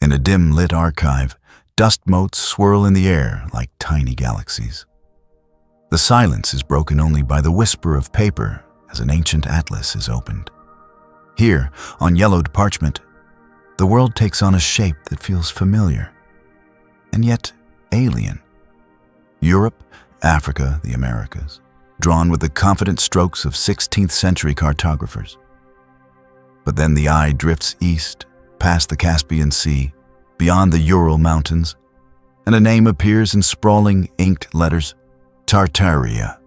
In a dim-lit archive, dust motes swirl in the air like tiny galaxies. The silence is broken only by the whisper of paper as an ancient atlas is opened. Here, on yellowed parchment, the world takes on a shape that feels familiar, and yet alien. Europe, Africa, the Americas, drawn with the confident strokes of 16th century cartographers. But then the eye drifts east, past the Caspian Sea, beyond the Ural Mountains, and a name appears in sprawling inked letters: Tartaria.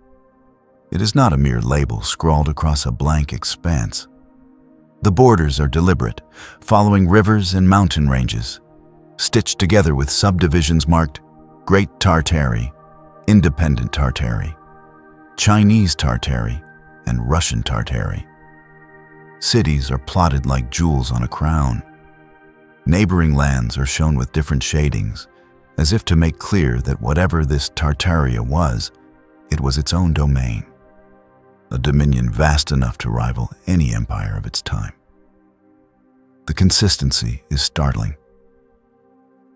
It is not a mere label scrawled across a blank expanse. The borders are deliberate, following rivers and mountain ranges, stitched together with subdivisions marked Great Tartary, Independent Tartary, Chinese Tartary, and Russian Tartary. Cities are plotted like jewels on a crown. Neighboring lands are shown with different shadings, as if to make clear that whatever this Tartaria was, it was its own domain, a dominion vast enough to rival any empire of its time. The consistency is startling.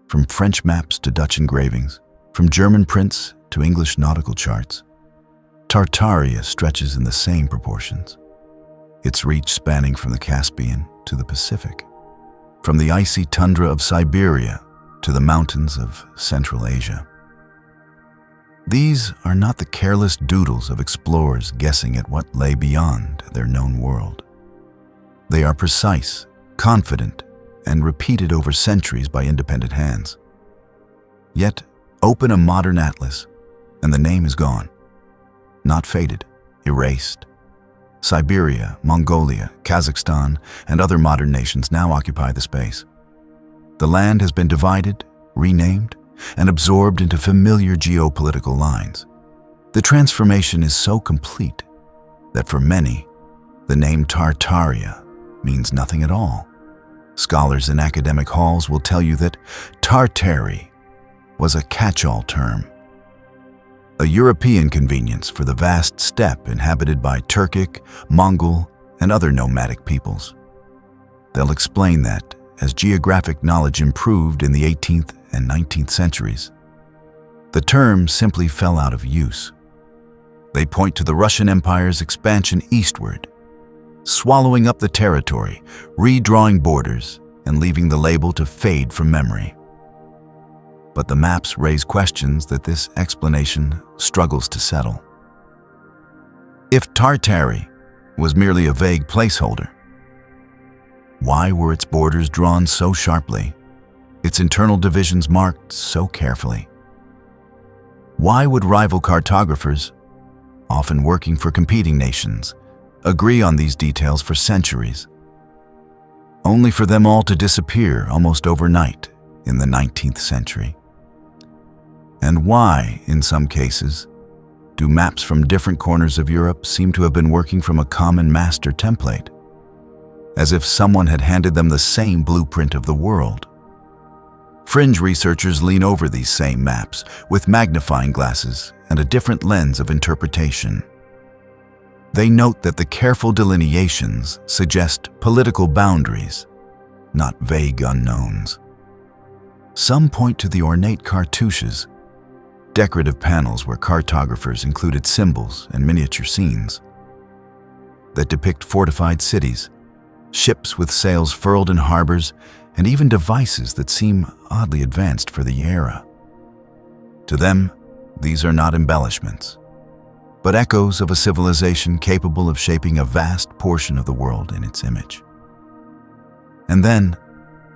From French maps to Dutch engravings, from German prints to English nautical charts, Tartaria stretches in the same proportions, its reach spanning from the Caspian to the Pacific, from the icy tundra of Siberia to the mountains of Central Asia. These are not the careless doodles of explorers guessing at what lay beyond their known world. They are precise, confident, and repeated over centuries by independent hands. Yet, open a modern atlas, and the name is gone. Not faded, erased. Siberia, Mongolia, Kazakhstan, and other modern nations now occupy the space. The land has been divided, renamed, and absorbed into familiar geopolitical lines. The transformation is so complete that for many, the name Tartaria means nothing at all. Scholars in academic halls will tell you that Tartary was a catch-all term, a European convenience for the vast steppe inhabited by Turkic, Mongol, and other nomadic peoples. They'll explain that as geographic knowledge improved in the 18th and 19th centuries, the term simply fell out of use. They point to the Russian Empire's expansion eastward, swallowing up the territory, redrawing borders, and leaving the label to fade from memory. But the maps raise questions that this explanation struggles to settle. If Tartary was merely a vague placeholder, why were its borders drawn so sharply, its internal divisions marked so carefully? Why would rival cartographers, often working for competing nations, agree on these details for centuries, only for them all to disappear almost overnight in the 19th century? And why, in some cases, do maps from different corners of Europe seem to have been working from a common master template, as if someone had handed them the same blueprint of the world? Fringe researchers lean over these same maps with magnifying glasses and a different lens of interpretation. They note that the careful delineations suggest political boundaries, not vague unknowns. Some point to the ornate cartouches, decorative panels where cartographers included symbols and miniature scenes that depict fortified cities, ships with sails furled in harbors, and even devices that seem oddly advanced for the era. To them, these are not embellishments, but echoes of a civilization capable of shaping a vast portion of the world in its image. And then,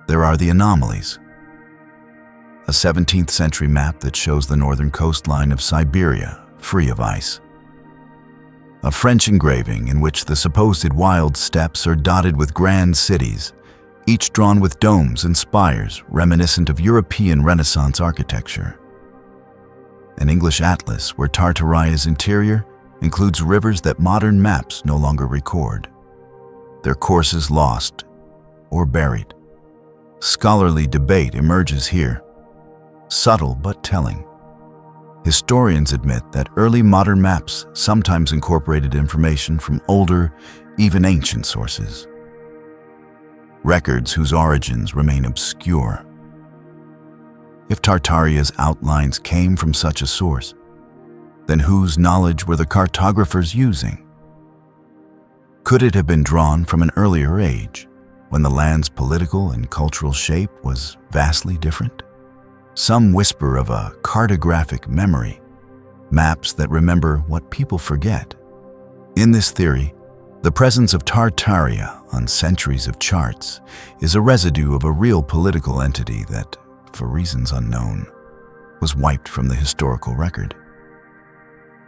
there are the anomalies. A 17th century map that shows the northern coastline of Siberia free of ice. A French engraving in which the supposed wild steppes are dotted with grand cities, each drawn with domes and spires reminiscent of European Renaissance architecture. An English atlas where Tartaria's interior includes rivers that modern maps no longer record, their courses lost or buried. Scholarly debate emerges here, subtle but telling. Historians admit that early modern maps sometimes incorporated information from older, even ancient sources. Records whose origins remain obscure If Tartaria's outlines came from such a source, then whose knowledge were the cartographers using? Could it have been drawn from an earlier age, when the land's political and cultural shape was vastly different? Some whisper of a cartographic memory, maps that remember what people forget. In this theory, the presence of Tartaria on centuries of charts is a residue of a real political entity that, for reasons unknown, was wiped from the historical record.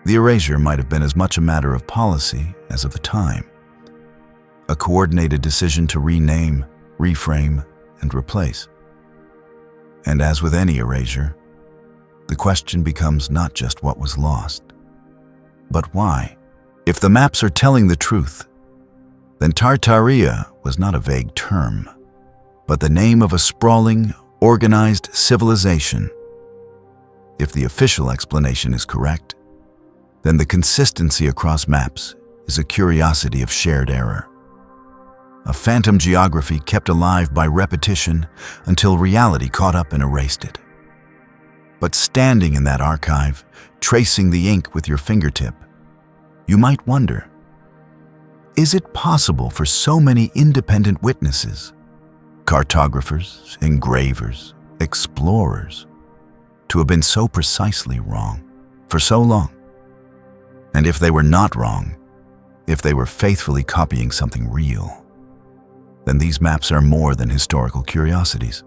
The erasure might have been as much a matter of policy as of the time, a coordinated decision to rename, reframe, and replace. And as with any erasure, the question becomes not just what was lost, but why. If the maps are telling the truth, then Tartaria was not a vague term, but the name of a sprawling, organized civilization. If the official explanation is correct, then the consistency across maps is a curiosity of shared error, a phantom geography kept alive by repetition until reality caught up and erased it. But standing in that archive, tracing the ink with your fingertip, you might wonder, is it possible for so many independent witnesses, cartographers, engravers, explorers, to have been so precisely wrong for so long? And if they were not wrong, if they were faithfully copying something real, then these maps are more than historical curiosities.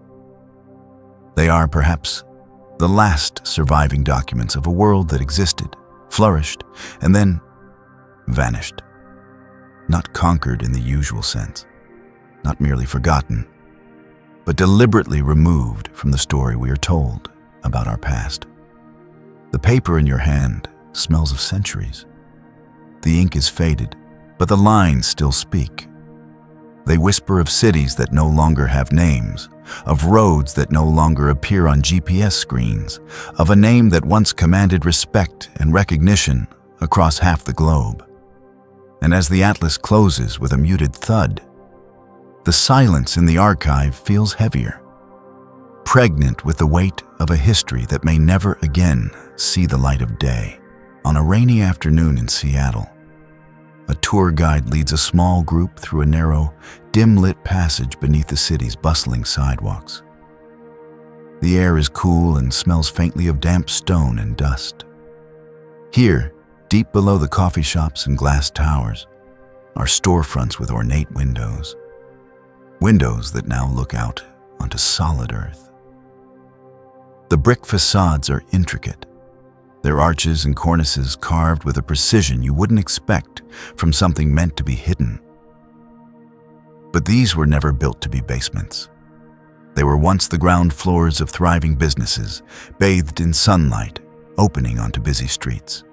They are perhaps the last surviving documents of a world that existed, flourished, and then vanished. Not conquered in the usual sense, not merely forgotten, but deliberately removed from the story we are told about our past. The paper in your hand smells of centuries. The ink is faded, but the lines still speak. They whisper of cities that no longer have names, of roads that no longer appear on GPS screens, of a name that once commanded respect and recognition across half the globe. And as the atlas closes with a muted thud, the silence in the archive feels heavier, pregnant with the weight of a history that may never again see the light of day. On a rainy afternoon in Seattle, a tour guide leads a small group through a narrow, dim-lit passage beneath the city's bustling sidewalks. The air is cool and smells faintly of damp stone and dust. Here, deep below the coffee shops and glass towers, are storefronts with ornate windows. Windows that now look out onto solid earth. The brick facades are intricate, their arches and cornices carved with a precision you wouldn't expect from something meant to be hidden. But these were never built to be basements. They were once the ground floors of thriving businesses, bathed in sunlight, opening onto busy streets.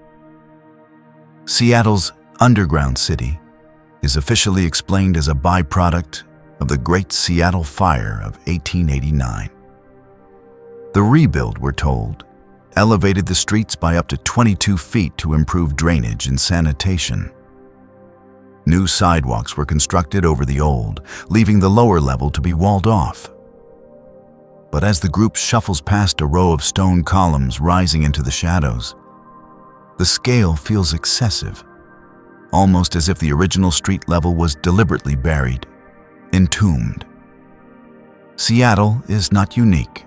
Seattle's underground city is officially explained as a byproduct of the Great Seattle Fire of 1889. The rebuild, we're told, elevated the streets by up to 22 feet to improve drainage and sanitation. New sidewalks were constructed over the old, leaving the lower level to be walled off. But as the group shuffles past a row of stone columns rising into the shadows, the scale feels excessive, almost as if the original street level was deliberately buried, entombed. Seattle is not unique.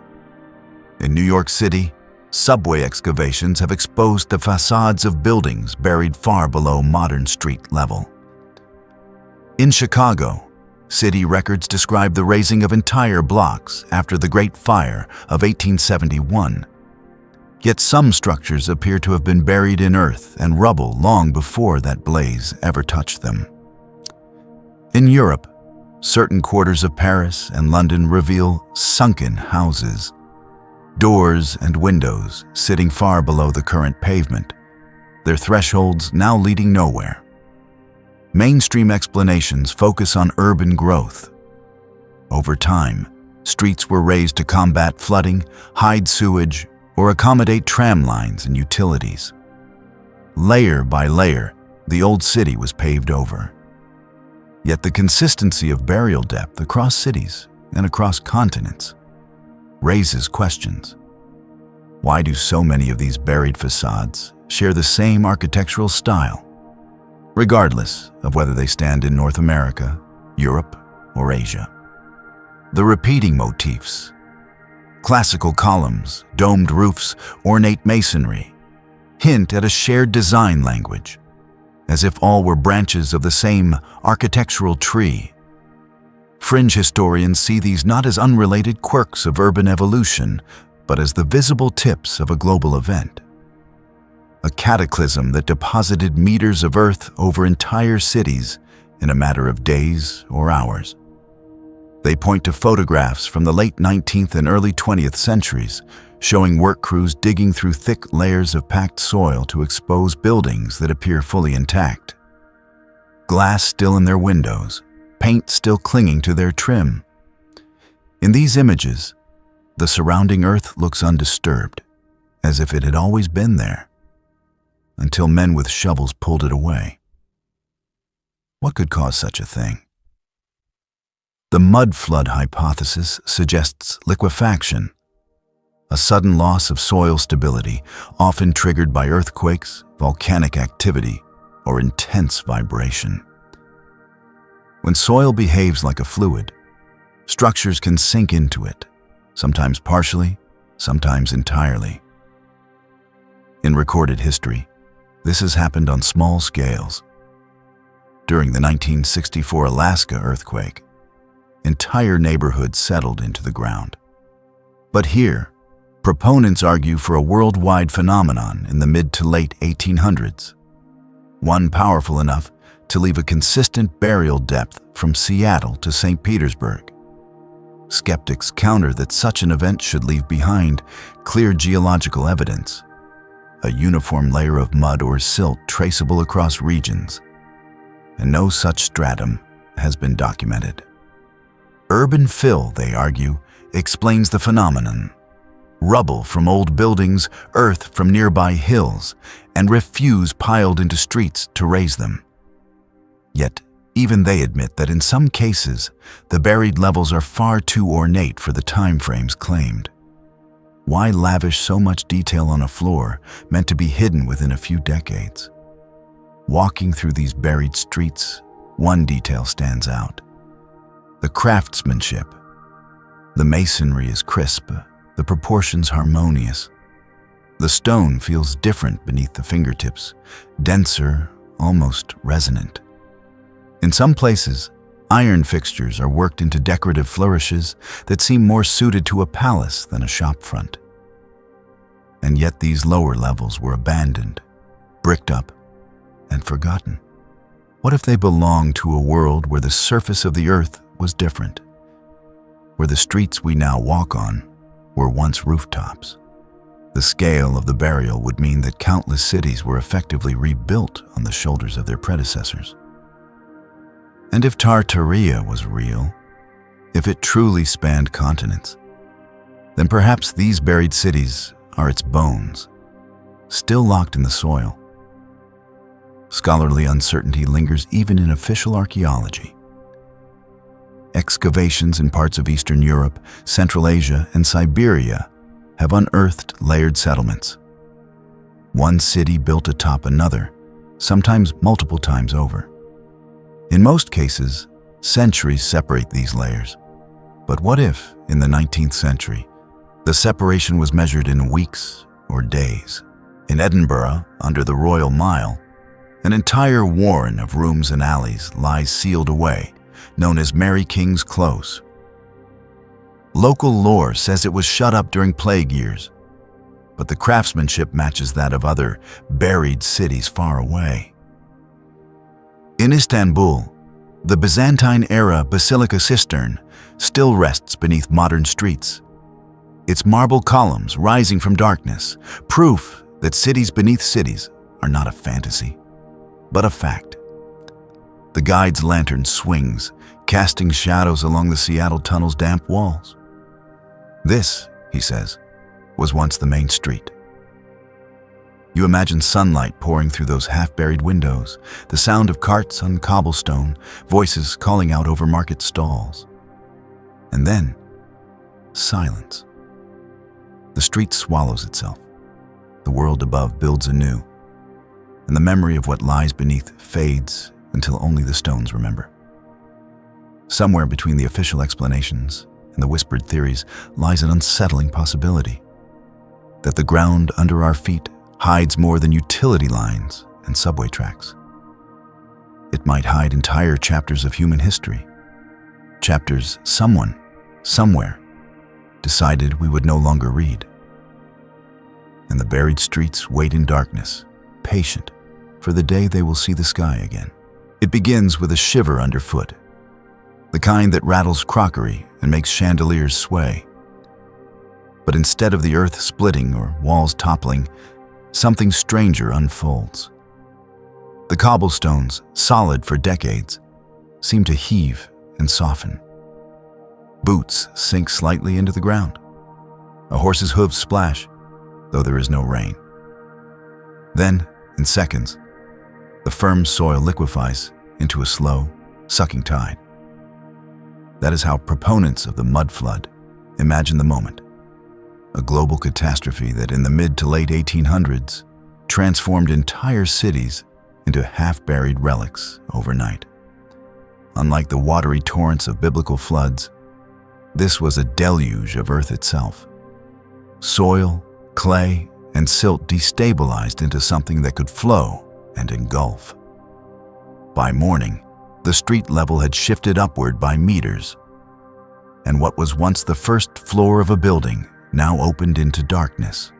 In New York City, subway excavations have exposed the facades of buildings buried far below modern street level. In Chicago, city records describe the razing of entire blocks after the Great Fire of 1871. Yet some structures appear to have been buried in earth and rubble long before that blaze ever touched them. In Europe, certain quarters of Paris and London reveal sunken houses, doors and windows sitting far below the current pavement, their thresholds now leading nowhere. Mainstream explanations focus on urban growth. Over time, streets were raised to combat flooding, hide sewage, or accommodate tram lines and utilities. Layer by layer, the old city was paved over. Yet the consistency of burial depth across cities and across continents raises questions. Why do so many of these buried facades share the same architectural style, regardless of whether they stand in North America, Europe, or Asia? The repeating motifs, classical columns, domed roofs, ornate masonry, hint at a shared design language, as if all were branches of the same architectural tree. Fringe historians see these not as unrelated quirks of urban evolution, but as the visible tips of a global event. A cataclysm that deposited meters of earth over entire cities in a matter of days or hours. They point to photographs from the late 19th and early 20th centuries, showing work crews digging through thick layers of packed soil to expose buildings that appear fully intact. Glass still in their windows, paint still clinging to their trim. In these images, the surrounding earth looks undisturbed, as if it had always been there, until men with shovels pulled it away. What could cause such a thing? The mud flood hypothesis suggests liquefaction, a sudden loss of soil stability, often triggered by earthquakes, volcanic activity, or intense vibration. When soil behaves like a fluid, structures can sink into it, sometimes partially, sometimes entirely. In recorded history, this has happened on small scales. During the 1964 Alaska earthquake, entire neighborhoods settled into the ground. But here, proponents argue for a worldwide phenomenon in the mid to late 1800s, one powerful enough to leave a consistent burial depth from Seattle to St. Petersburg. Skeptics counter that such an event should leave behind clear geological evidence, a uniform layer of mud or silt traceable across regions, and no such stratum has been documented. Urban fill, they argue, explains the phenomenon. Rubble from old buildings, earth from nearby hills, and refuse piled into streets to raise them. Yet, even they admit that in some cases, the buried levels are far too ornate for the time frames claimed. Why lavish so much detail on a floor meant to be hidden within a few decades? Walking through these buried streets, one detail stands out. The craftsmanship. The masonry is crisp, the proportions harmonious. The stone feels different beneath the fingertips, denser, almost resonant. In some places, iron fixtures are worked into decorative flourishes that seem more suited to a palace than a shopfront. And yet these lower levels were abandoned, bricked up, and forgotten. What if they belonged to a world where the surface of the earth was different, where the streets we now walk on were once rooftops? The scale of the burial would mean that countless cities were effectively rebuilt on the shoulders of their predecessors. And if Tartaria was real, if it truly spanned continents, then perhaps these buried cities are its bones, still locked in the soil. Scholarly uncertainty lingers even in official archaeology. Excavations in parts of Eastern Europe, Central Asia, and Siberia have unearthed layered settlements. One city built atop another, sometimes multiple times over. In most cases, centuries separate these layers. But what if, in the 19th century, the separation was measured in weeks or days? In Edinburgh, under the Royal Mile, an entire warren of rooms and alleys lies sealed away, known as Mary King's Close. Local lore says it was shut up during plague years, but the craftsmanship matches that of other buried cities far away. In Istanbul, the Byzantine-era Basilica Cistern still rests beneath modern streets, its marble columns rising from darkness, proof that cities beneath cities are not a fantasy, but a fact. The guide's lantern swings, casting shadows along the Seattle tunnel's damp walls. This, he says, was once the main street. You imagine sunlight pouring through those half-buried windows, the sound of carts on cobblestone, voices calling out over market stalls. And then, silence. The the street swallows itself. The world above builds anew, and the memory of what lies beneath fades until only the stones remember. Somewhere between the official explanations and the whispered theories lies an unsettling possibility that the ground under our feet hides more than utility lines and subway tracks. It might hide entire chapters of human history, chapters someone, somewhere, decided we would no longer read. And the buried streets wait in darkness, patient for the day they will see the sky again. It begins with a shiver underfoot, the kind that rattles crockery and makes chandeliers sway. But instead of the earth splitting or walls toppling, something stranger unfolds. The cobblestones, solid for decades, seem to heave and soften. Boots sink slightly into the ground. A horse's hooves splash, though there is no rain. Then, in seconds, the firm soil liquefies into a slow, sucking tide. That is how proponents of the mud flood imagine the moment. A global catastrophe that in the mid to late 1800s transformed entire cities into half-buried relics overnight. Unlike the watery torrents of biblical floods, this was a deluge of earth itself. Soil, clay, and silt destabilized into something that could flow and engulf. By morning, the street level had shifted upward by meters, and what was once the first floor of a building now opened into darkness.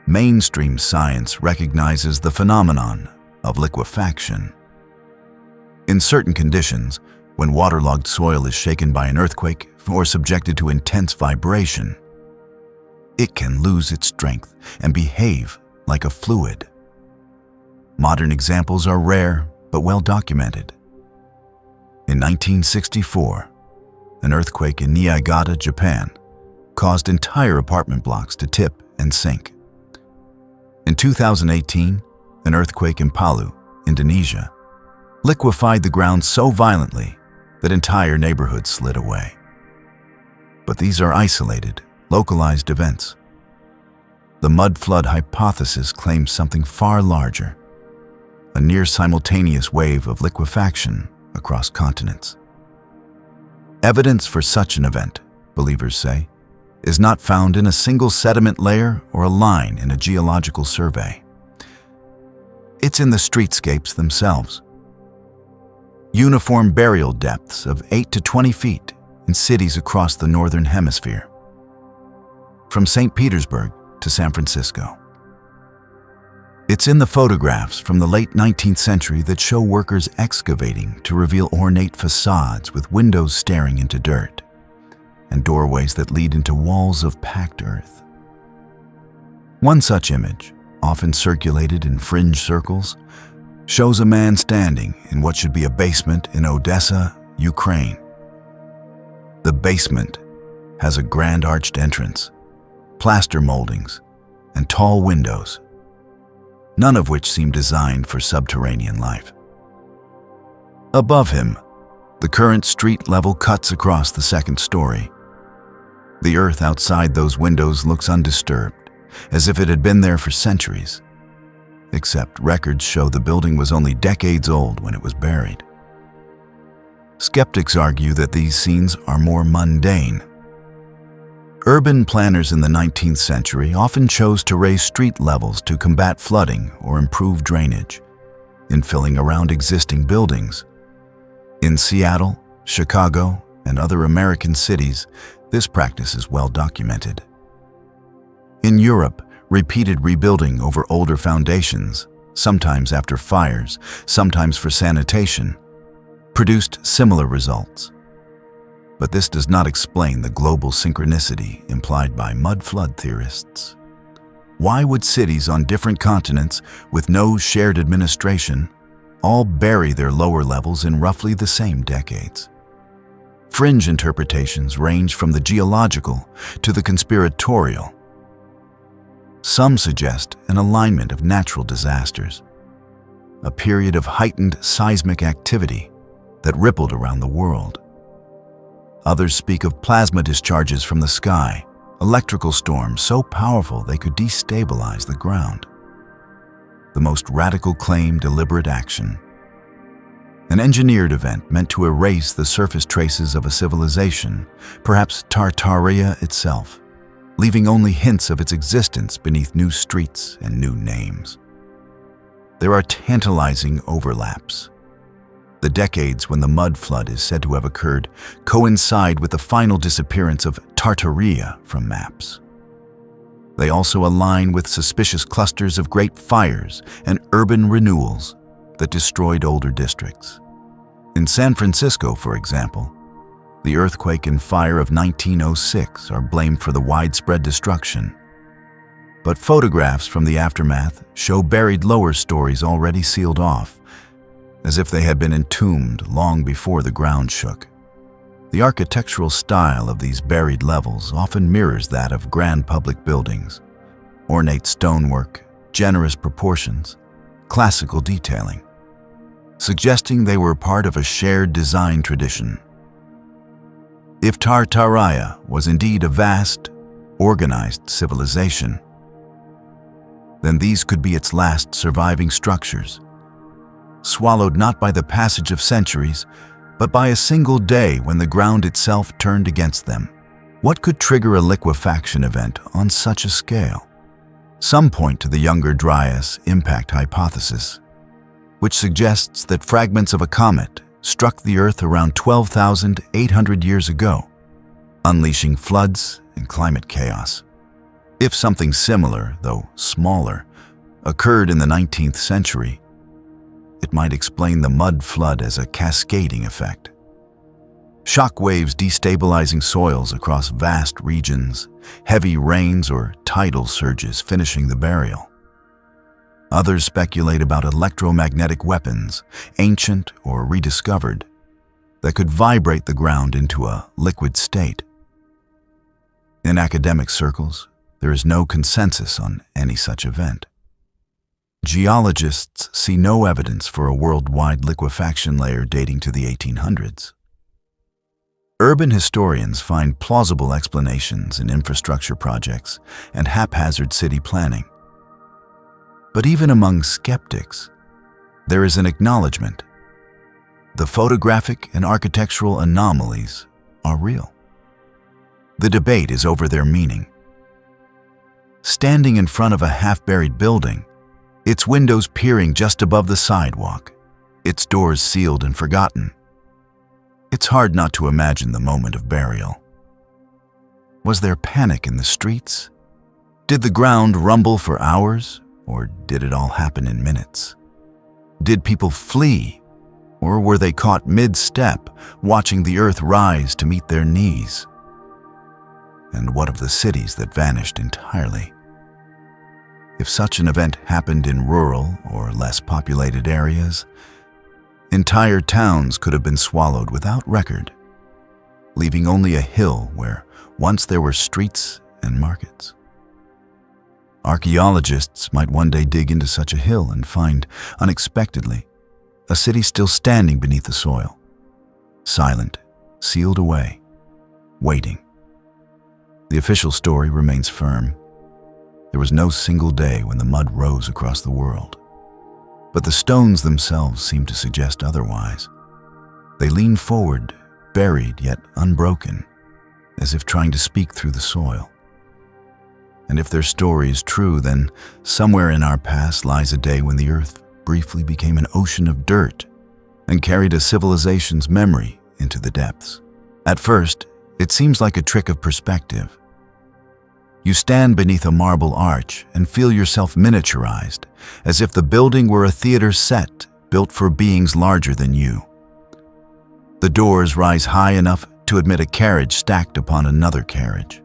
Mainstream science recognizes the phenomenon of liquefaction. In certain conditions, when waterlogged soil is shaken by an earthquake or subjected to intense vibration, it can lose its strength and behave like a fluid. Modern examples are rare but well documented. In 1964, an earthquake in Niigata, Japan, caused entire apartment blocks to tip and sink. In 2018, an earthquake in Palu, Indonesia, liquefied the ground so violently that entire neighborhoods slid away. But these are isolated, localized events. The mud flood hypothesis claims something far larger, a near simultaneous wave of liquefaction across continents. Evidence for such an event, believers say, is not found in a single sediment layer or a line in a geological survey. It's in the streetscapes themselves. Uniform burial depths of 8 to 20 feet in cities across the northern hemisphere, from St. Petersburg to San Francisco. It's in the photographs from the late 19th century that show workers excavating to reveal ornate facades with windows staring into dirt and doorways that lead into walls of packed earth. One such image, often circulated in fringe circles, shows a man standing in what should be a basement in Odessa, Ukraine. The basement has a grand arched entrance, plaster moldings, and tall windows, none of which seem designed for subterranean life. Above him, the current street level cuts across the second story. The earth outside those windows looks undisturbed, as if it had been there for centuries, except records show the building was only decades old when it was buried. Skeptics argue that these scenes are more mundane. Urban planners in the 19th century often chose to raise street levels to combat flooding or improve drainage, infilling around existing buildings. In Seattle, Chicago, and other American cities, this practice is well documented. In Europe, repeated rebuilding over older foundations, sometimes after fires, sometimes for sanitation, produced similar results. But this does not explain the global synchronicity implied by mud flood theorists. Why would cities on different continents with no shared administration all bury their lower levels in roughly the same decades? Fringe interpretations range from the geological to the conspiratorial. Some suggest an alignment of natural disasters, a period of heightened seismic activity that rippled around the world. Others speak of plasma discharges from the sky, electrical storms so powerful they could destabilize the ground. The most radical claim, deliberate action. An engineered event meant to erase the surface traces of a civilization, perhaps Tartaria itself, leaving only hints of its existence beneath new streets and new names. There are tantalizing overlaps. The decades when the mud flood is said to have occurred coincide with the final disappearance of Tartaria from maps. They also align with suspicious clusters of great fires and urban renewals that destroyed older districts. In San Francisco, for example, the earthquake and fire of 1906 are blamed for the widespread destruction. But photographs from the aftermath show buried lower stories already sealed off, as if they had been entombed long before the ground shook. The architectural style of these buried levels often mirrors that of grand public buildings: ornate stonework, generous proportions, classical detailing, suggesting they were part of a shared design tradition. If Tartaria was indeed a vast, organized civilization, then these could be its last surviving structures, swallowed not by the passage of centuries, but by a single day when the ground itself turned against them. What could trigger a liquefaction event on such a scale? Some point to the Younger Dryas impact hypothesis, which suggests that fragments of a comet struck the Earth around 12,800 years ago, unleashing floods and climate chaos. If something similar, though smaller, occurred in the 19th century, it might explain the mud flood as a cascading effect. Shock waves destabilizing soils across vast regions, heavy rains or tidal surges finishing the burial. Others speculate about electromagnetic weapons, ancient or rediscovered, that could vibrate the ground into a liquid state. In academic circles, there is no consensus on any such event. Geologists see no evidence for a worldwide liquefaction layer dating to the 1800s. Urban historians find plausible explanations in infrastructure projects and haphazard city planning. But even among skeptics, there is an acknowledgement. The photographic and architectural anomalies are real. The debate is over their meaning. Standing in front of a half-buried building, its windows peering just above the sidewalk, its doors sealed and forgotten, it's hard not to imagine the moment of burial. Was there panic in the streets? Did the ground rumble for hours, or did it all happen in minutes? Did people flee, or were they caught mid-step, watching the earth rise to meet their knees? And what of the cities that vanished entirely? If such an event happened in rural or less populated areas, entire towns could have been swallowed without record, leaving only a hill where once there were streets and markets. Archaeologists might one day dig into such a hill and find, unexpectedly, a city still standing beneath the soil, silent, sealed away, waiting. The official story remains firm. There was no single day when the mud rose across the world. But the stones themselves seem to suggest otherwise. They lean forward, buried yet unbroken, as if trying to speak through the soil. And if their story is true, then somewhere in our past lies a day when the earth briefly became an ocean of dirt and carried a civilization's memory into the depths. At first, it seems like a trick of perspective. You stand beneath a marble arch and feel yourself miniaturized, as if the building were a theater set built for beings larger than you. The doors rise high enough to admit a carriage stacked upon another carriage.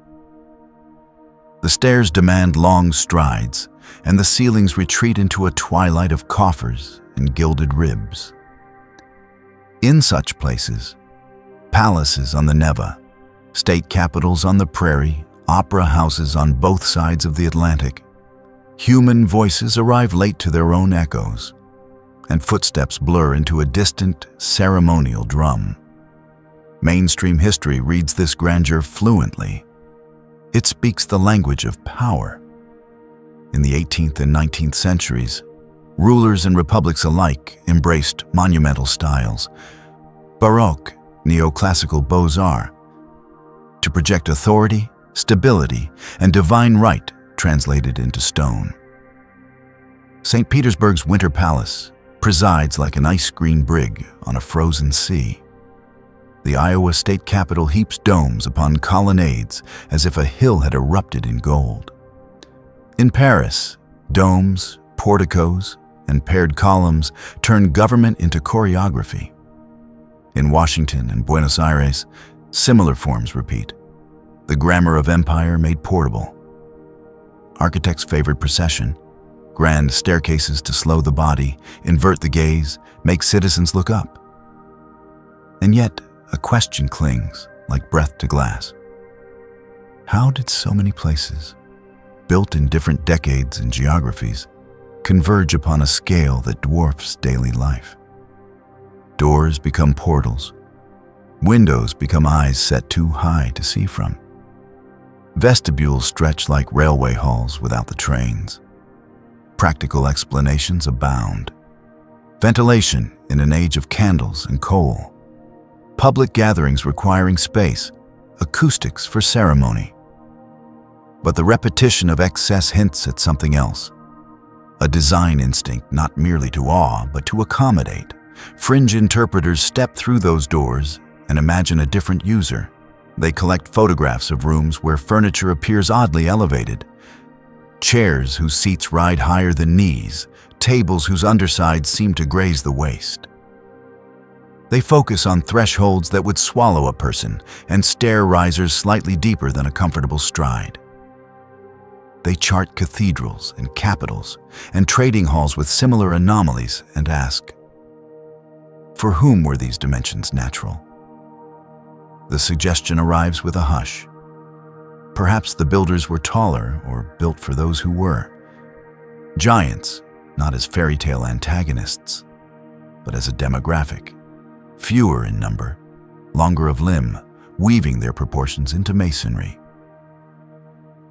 The stairs demand long strides, and the ceilings retreat into a twilight of coffers and gilded ribs. In such places, palaces on the Neva, state capitals on the prairie, opera houses on both sides of the Atlantic, human voices arrive late to their own echoes, and footsteps blur into a distant, ceremonial drum. Mainstream history reads this grandeur fluently, It speaks the language of power. In the 18th and 19th centuries, rulers and republics alike embraced monumental styles, Baroque, neoclassical Beaux-Arts, to project authority, stability, and divine right translated into stone. St. Petersburg's Winter Palace presides like an ice-green brig on a frozen sea. The Iowa state capitol heaps domes upon colonnades as if a hill had erupted in gold. In Paris, domes, porticos, and paired columns turn government into choreography. In Washington and Buenos Aires, similar forms repeat. The grammar of empire made portable. Architects favored procession, grand staircases to slow the body, invert the gaze, make citizens look up. And yet, a question clings, like breath to glass. How did so many places, built in different decades and geographies, converge upon a scale that dwarfs daily life? Doors become portals. Windows become eyes set too high to see from. Vestibules stretch like railway halls without the trains. Practical explanations abound. Ventilation in an age of candles and coal. Public gatherings requiring space, acoustics for ceremony. But the repetition of excess hints at something else. A design instinct not merely to awe, but to accommodate. Fringe interpreters step through those doors and imagine a different user. They collect photographs of rooms where furniture appears oddly elevated. Chairs whose seats ride higher than knees, tables whose undersides seem to graze the waist. They focus on thresholds that would swallow a person and stair risers slightly deeper than a comfortable stride. They chart cathedrals and capitals and trading halls with similar anomalies and ask, for whom were these dimensions natural? The suggestion arrives with a hush. Perhaps the builders were taller or built for those who were. Giants, not as fairy tale antagonists, but as a demographic. Fewer in number, longer of limb, weaving their proportions into masonry.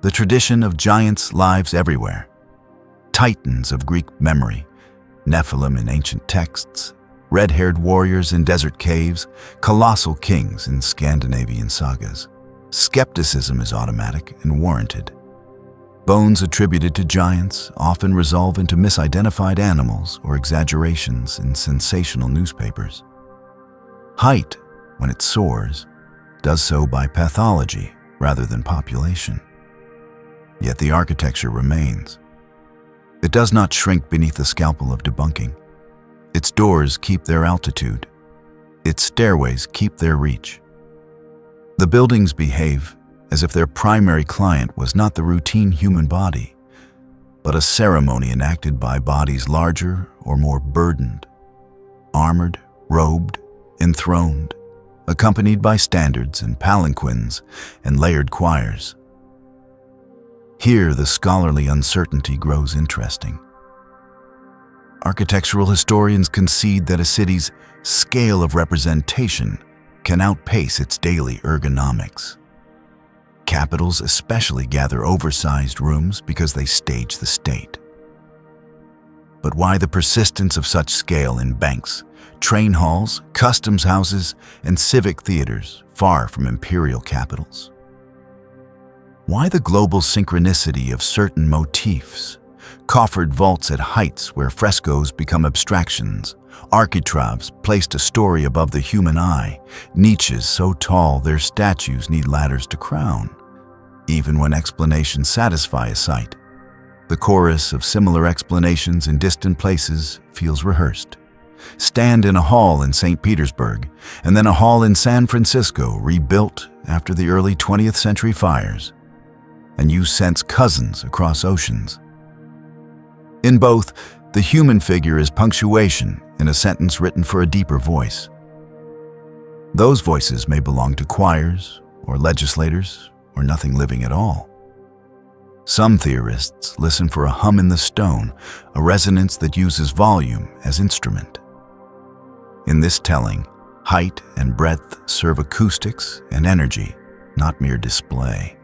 The tradition of giants lives everywhere. Titans of Greek memory, Nephilim in ancient texts, red-haired warriors in desert caves, colossal kings in Scandinavian sagas. Skepticism is automatic and warranted. Bones attributed to giants often resolve into misidentified animals or exaggerations in sensational newspapers. Height, when it soars, does so by pathology rather than population. Yet the architecture remains. It does not shrink beneath the scalpel of debunking. Its doors keep their altitude. Its stairways keep their reach. The buildings behave as if their primary client was not the routine human body, but a ceremony enacted by bodies larger or more burdened, armored, robed, enthroned, accompanied by standards and palanquins and layered choirs. Here the scholarly uncertainty grows interesting. Architectural historians concede that a city's scale of representation can outpace its daily ergonomics. Capitals especially gather oversized rooms because they stage the state. But why the persistence of such scale in banks, train halls, customs houses, and civic theaters far from imperial capitals? Why the global synchronicity of certain motifs? Coffered vaults at heights where frescoes become abstractions, architraves placed a story above the human eye, niches so tall their statues need ladders to crown. Even when explanations satisfy a sight, the chorus of similar explanations in distant places feels rehearsed. Stand in a hall in St. Petersburg, and then a hall in San Francisco rebuilt after the early 20th century fires, and you sense cousins across oceans. In both, the human figure is punctuation in a sentence written for a deeper voice. Those voices may belong to choirs or legislators or nothing living at all. Some theorists listen for a hum in the stone, a resonance that uses volume as instrument. In this telling, height and breadth serve acoustics and energy, not mere display.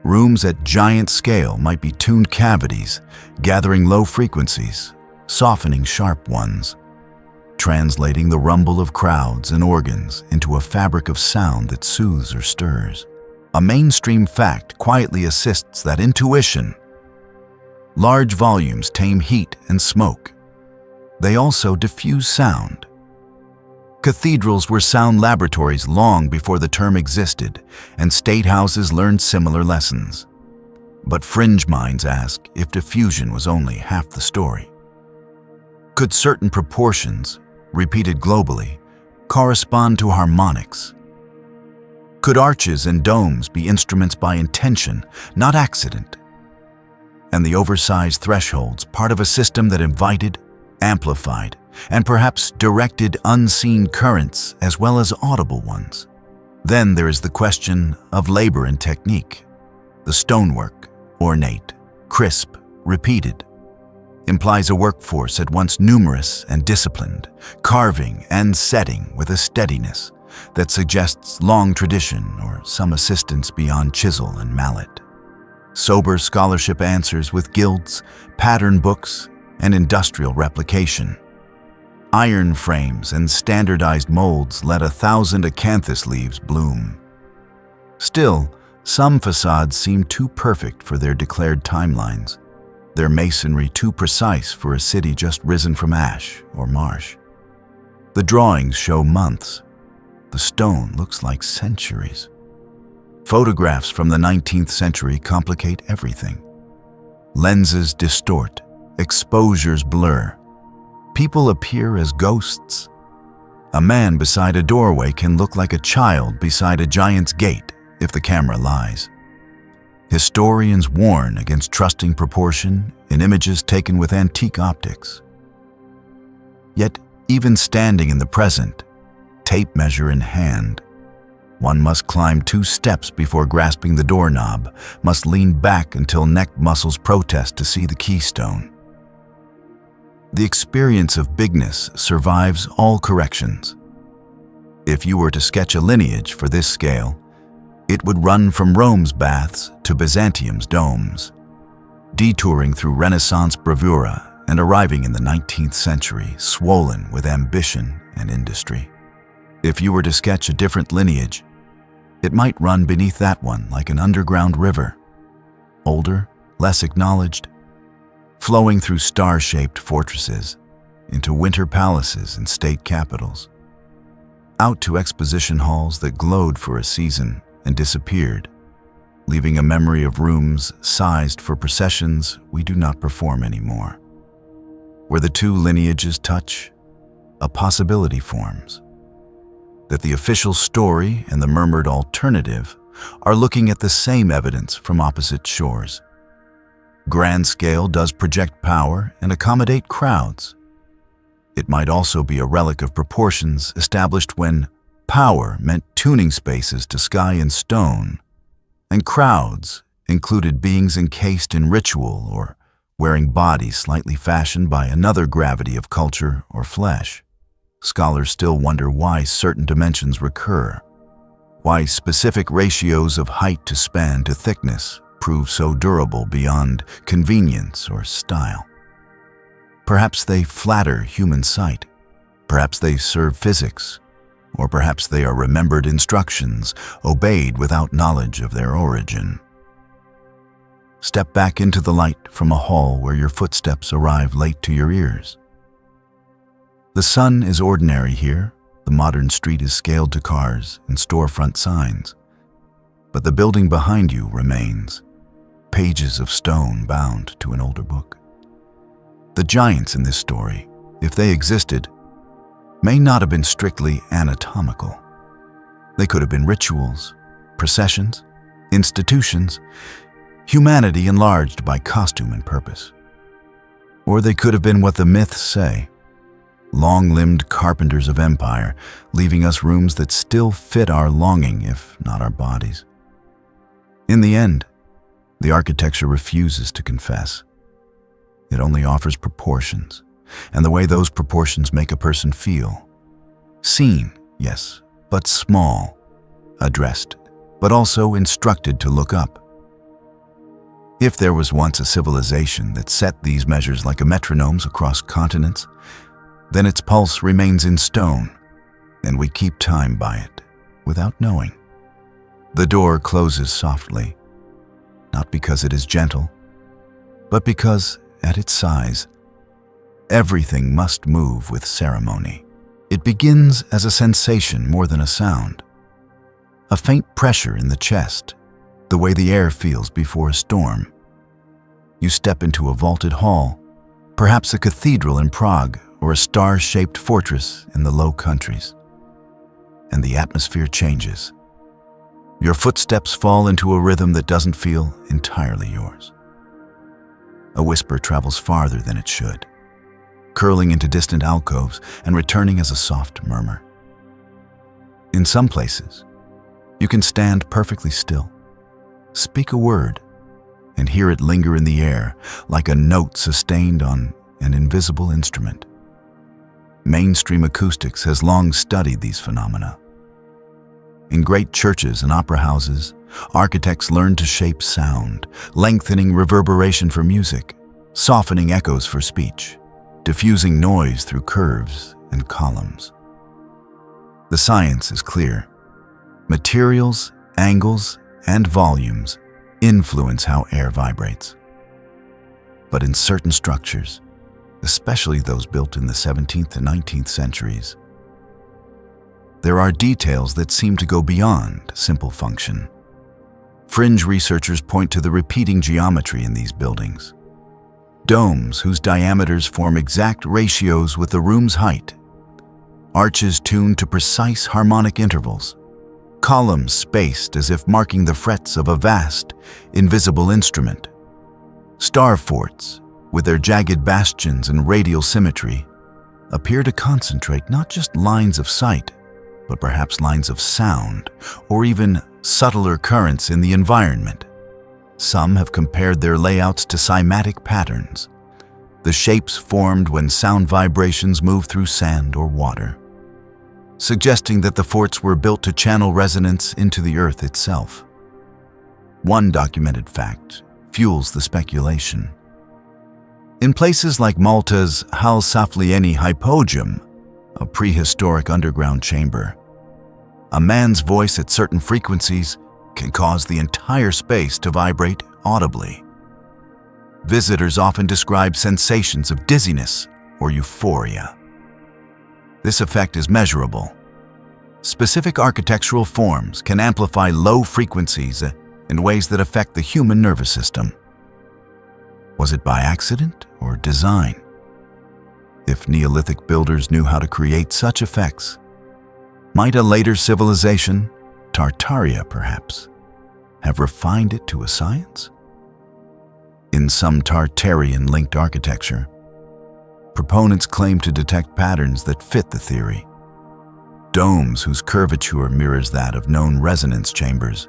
Rooms at giant scale might be tuned cavities, gathering low frequencies, softening sharp ones, translating the rumble of crowds and organs into a fabric of sound that soothes or stirs. A mainstream fact quietly assists that intuition. Large volumes tame heat and smoke. They also diffuse sound. Cathedrals were sound laboratories long before the term existed, and state houses learned similar lessons. But fringe minds ask if diffusion was only half the story. Could certain proportions, repeated globally, correspond to harmonics? Could arches and domes be instruments by intention, not accident? And the oversized thresholds part of a system that invited, amplified, and perhaps directed unseen currents as well as audible ones? Then there is the question of labor and technique. The stonework, ornate, crisp, repeated, implies a workforce at once numerous and disciplined, carving and setting with a steadiness that suggests long tradition or some assistance beyond chisel and mallet. Sober scholarship answers with guilds, pattern books, and industrial replication. Iron frames and standardized molds let 1,000 acanthus leaves bloom. Still, some facades seem too perfect for their declared timelines, their masonry too precise for a city just risen from ash or marsh. The drawings show months. The stone looks like centuries. Photographs from the 19th century complicate everything. Lenses distort, exposures blur. People appear as ghosts. A man beside a doorway can look like a child beside a giant's gate if the camera lies. Historians warn against trusting proportion in images taken with antique optics. Yet, even standing in the present, tape measure in hand, one must climb 2 steps before grasping the doorknob, must lean back until neck muscles protest to see the keystone. The experience of bigness survives all corrections. If you were to sketch a lineage for this scale, it would run from Rome's baths to Byzantium's domes, detouring through Renaissance bravura and arriving in the 19th century, swollen with ambition and industry. If you were to sketch a different lineage, it might run beneath that one like an underground river, older, less acknowledged, flowing through star-shaped fortresses, into winter palaces and state capitals, out to exposition halls that glowed for a season and disappeared, leaving a memory of rooms sized for processions we do not perform anymore. Where the 2 lineages touch, a possibility forms. That the official story and the murmured alternative are looking at the same evidence from opposite shores. Grand scale does project power and accommodate crowds. It might also be a relic of proportions established when power meant tuning spaces to sky and stone, and crowds included beings encased in ritual or wearing bodies slightly fashioned by another gravity of culture or flesh. Scholars still wonder why certain dimensions recur, why specific ratios of height to span to thickness prove so durable beyond convenience or style. Perhaps they flatter human sight, perhaps they serve physics, or perhaps they are remembered instructions obeyed without knowledge of their origin. Step back into the light from a hall where your footsteps arrive late to your ears. The sun is ordinary here, the modern street is scaled to cars and storefront signs, but the building behind you remains, pages of stone bound to an older book. The giants in this story, if they existed, may not have been strictly anatomical. They could have been rituals, processions, institutions, humanity enlarged by costume and purpose. Or they could have been what the myths say, long-limbed carpenters of empire, leaving us rooms that still fit our longing, if not our bodies. In the end, the architecture refuses to confess. It only offers proportions, and the way those proportions make a person feel. Seen, yes, but small. Addressed, but also instructed to look up. If there was once a civilization that set these measures like a metronomes across continents, then its pulse remains in stone, and we keep time by it, without knowing. The door closes softly, not because it is gentle, but because, at its size, everything must move with ceremony. It begins as a sensation more than a sound, a faint pressure in the chest, the way the air feels before a storm. You step into a vaulted hall, perhaps a cathedral in Prague or a star-shaped fortress in the Low Countries, and the atmosphere changes. Your footsteps fall into a rhythm that doesn't feel entirely yours. A whisper travels farther than it should, curling into distant alcoves and returning as a soft murmur. In some places, you can stand perfectly still, speak a word, and hear it linger in the air like a note sustained on an invisible instrument. Mainstream acoustics has long studied these phenomena. In great churches and opera houses, architects learned to shape sound, lengthening reverberation for music, softening echoes for speech, diffusing noise through curves and columns. The science is clear. Materials, angles, and volumes influence how air vibrates. But in certain structures, especially those built in the 17th and 19th centuries, there are details that seem to go beyond simple function. Fringe researchers point to the repeating geometry in these buildings. Domes whose diameters form exact ratios with the room's height. Arches tuned to precise harmonic intervals. Columns spaced as if marking the frets of a vast, invisible instrument. Star forts, with their jagged bastions and radial symmetry, appear to concentrate not just lines of sight, but perhaps lines of sound, or even subtler currents in the environment. Some have compared their layouts to cymatic patterns, the shapes formed when sound vibrations move through sand or water, suggesting that the forts were built to channel resonance into the earth itself. One documented fact fuels the speculation. In places like Malta's Hal Saflieni Hypogeum, a prehistoric underground chamber, a man's voice at certain frequencies can cause the entire space to vibrate audibly. Visitors often describe sensations of dizziness or euphoria. This effect is measurable. Specific architectural forms can amplify low frequencies in ways that affect the human nervous system. Was it by accident or design? If Neolithic builders knew how to create such effects, might a later civilization, Tartaria perhaps, have refined it to a science? In some Tartarian-linked architecture, proponents claim to detect patterns that fit the theory. Domes whose curvature mirrors that of known resonance chambers.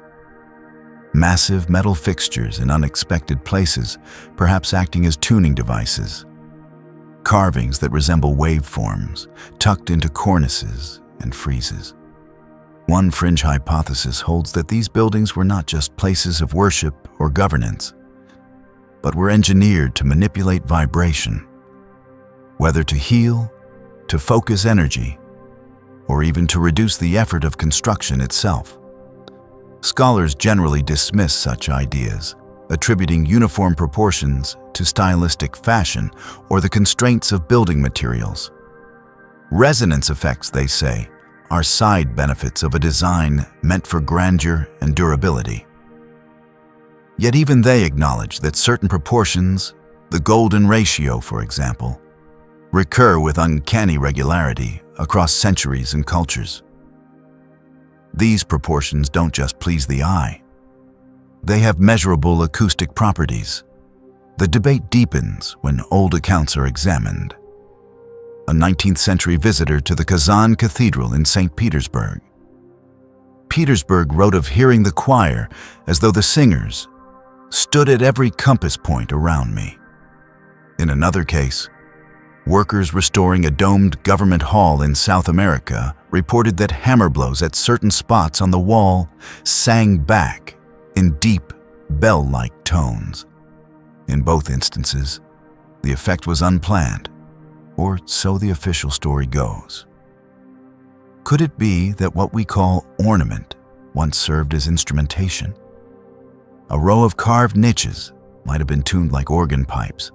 Massive metal fixtures in unexpected places, perhaps acting as tuning devices. Carvings that resemble waveforms, tucked into cornices and friezes. One fringe hypothesis holds that these buildings were not just places of worship or governance, but were engineered to manipulate vibration, whether to heal, to focus energy, or even to reduce the effort of construction itself. Scholars generally dismiss such ideas, attributing uniform proportions to stylistic fashion or the constraints of building materials. Resonance effects, they say, are side benefits of a design meant for grandeur and durability. Yet even they acknowledge that certain proportions, the golden ratio, for example, recur with uncanny regularity across centuries and cultures. These proportions don't just please the eye. They have measurable acoustic properties. The debate deepens when old accounts are examined. A 19th century visitor to the Kazan Cathedral in St. Petersburg. Petersburg wrote of hearing the choir as though the singers stood at every compass point around me. In another case, workers restoring a domed government hall in South America reported that hammer blows at certain spots on the wall sang back in deep, bell-like tones. In both instances, the effect was unplanned, or so the official story goes. Could it be that what we call ornament once served as instrumentation? A row of carved niches might have been tuned like organ pipes.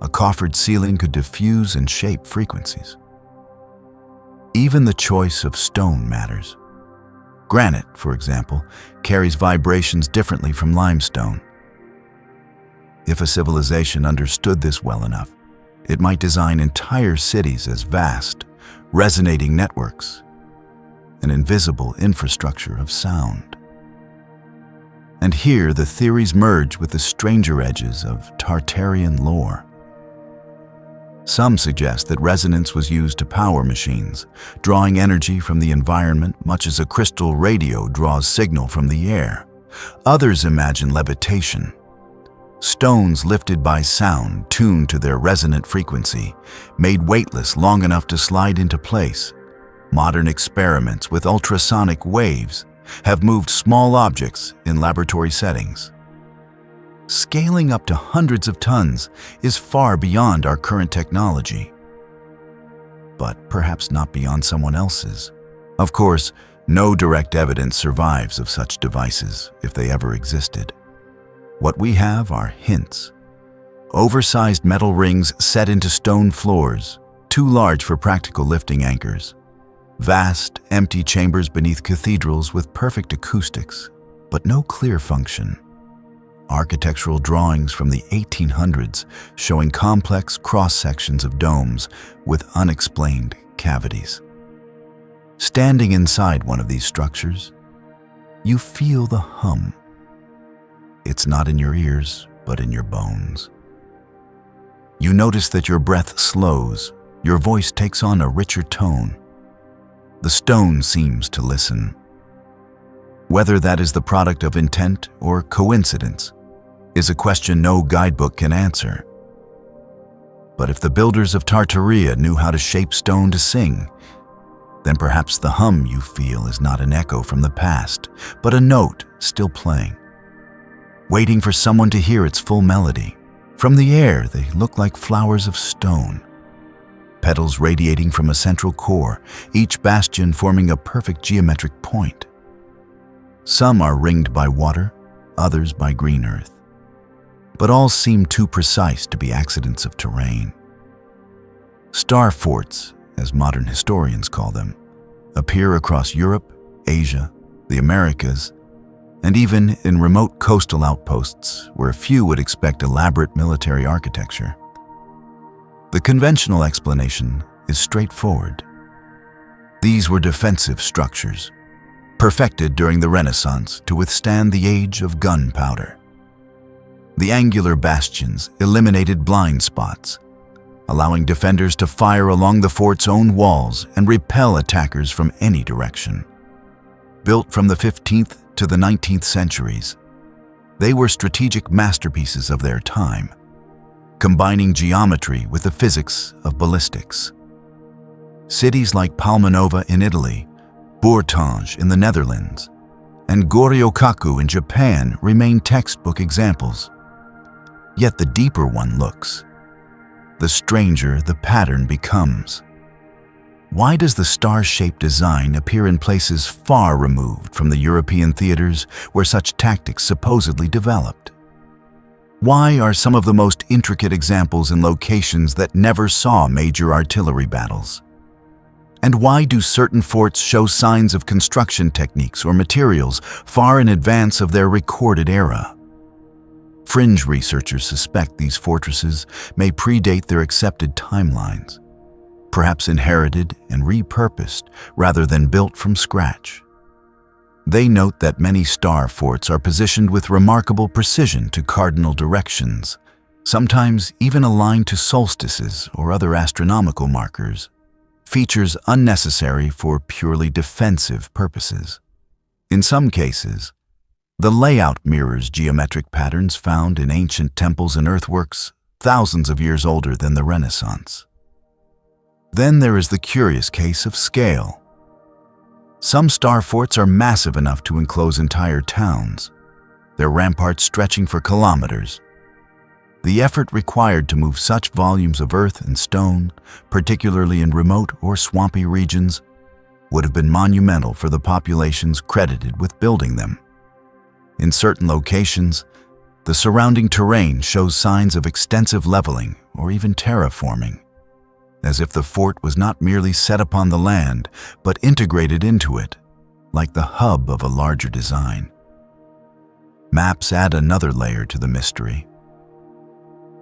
A coffered ceiling could diffuse and shape frequencies. Even the choice of stone matters. Granite, for example, carries vibrations differently from limestone. If a civilization understood this well enough, it might design entire cities as vast, resonating networks, an invisible infrastructure of sound. And here the theories merge with the stranger edges of Tartarian lore. Some suggest that resonance was used to power machines, drawing energy from the environment much as a crystal radio draws signal from the air. Others imagine levitation. Stones lifted by sound tuned to their resonant frequency, made weightless long enough to slide into place. Modern experiments with ultrasonic waves have moved small objects in laboratory settings. Scaling up to hundreds of tons is far beyond our current technology, but perhaps not beyond someone else's. Of course, no direct evidence survives of such devices, if they ever existed. What we have are hints. Oversized metal rings set into stone floors, too large for practical lifting anchors. Vast, empty chambers beneath cathedrals with perfect acoustics, but no clear function. Architectural drawings from the 1800s showing complex cross-sections of domes with unexplained cavities. Standing inside one of these structures, you feel the hum. It's not in your ears, but in your bones. You notice that your breath slows, your voice takes on a richer tone. The stone seems to listen. Whether that is the product of intent or coincidence is a question no guidebook can answer. But if the builders of Tartaria knew how to shape stone to sing, then perhaps the hum you feel is not an echo from the past, but a note still playing, waiting for someone to hear its full melody. From the air, they look like flowers of stone, petals radiating from a central core, each bastion forming a perfect geometric point. Some are ringed by water, others by green earth, but all seem too precise to be accidents of terrain. Star forts, as modern historians call them, appear across Europe, Asia, the Americas, and even in remote coastal outposts where few would expect elaborate military architecture. The conventional explanation is straightforward. These were defensive structures, perfected during the Renaissance to withstand the age of gunpowder. The angular bastions eliminated blind spots, allowing defenders to fire along the fort's own walls and repel attackers from any direction. Built from the 15th to the 19th centuries, they were strategic masterpieces of their time, combining geometry with the physics of ballistics. Cities like Palmanova in Italy, Bourtange in the Netherlands, and Goryokaku in Japan remain textbook examples. Yet the deeper one looks, the stranger the pattern becomes. Why does the star-shaped design appear in places far removed from the European theaters where such tactics supposedly developed? Why are some of the most intricate examples in locations that never saw major artillery battles? And why do certain forts show signs of construction techniques or materials far in advance of their recorded era? Fringe researchers suspect these fortresses may predate their accepted timelines, perhaps inherited and repurposed rather than built from scratch. They note that many star forts are positioned with remarkable precision to cardinal directions, sometimes even aligned to solstices or other astronomical markers, features unnecessary for purely defensive purposes. In some cases, the layout mirrors geometric patterns found in ancient temples and earthworks thousands of years older than the Renaissance. Then there is the curious case of scale. Some star forts are massive enough to enclose entire towns, their ramparts stretching for kilometers. The effort required to move such volumes of earth and stone, particularly in remote or swampy regions, would have been monumental for the populations credited with building them. In certain locations, the surrounding terrain shows signs of extensive leveling or even terraforming, as if the fort was not merely set upon the land, but integrated into it, like the hub of a larger design. Maps add another layer to the mystery.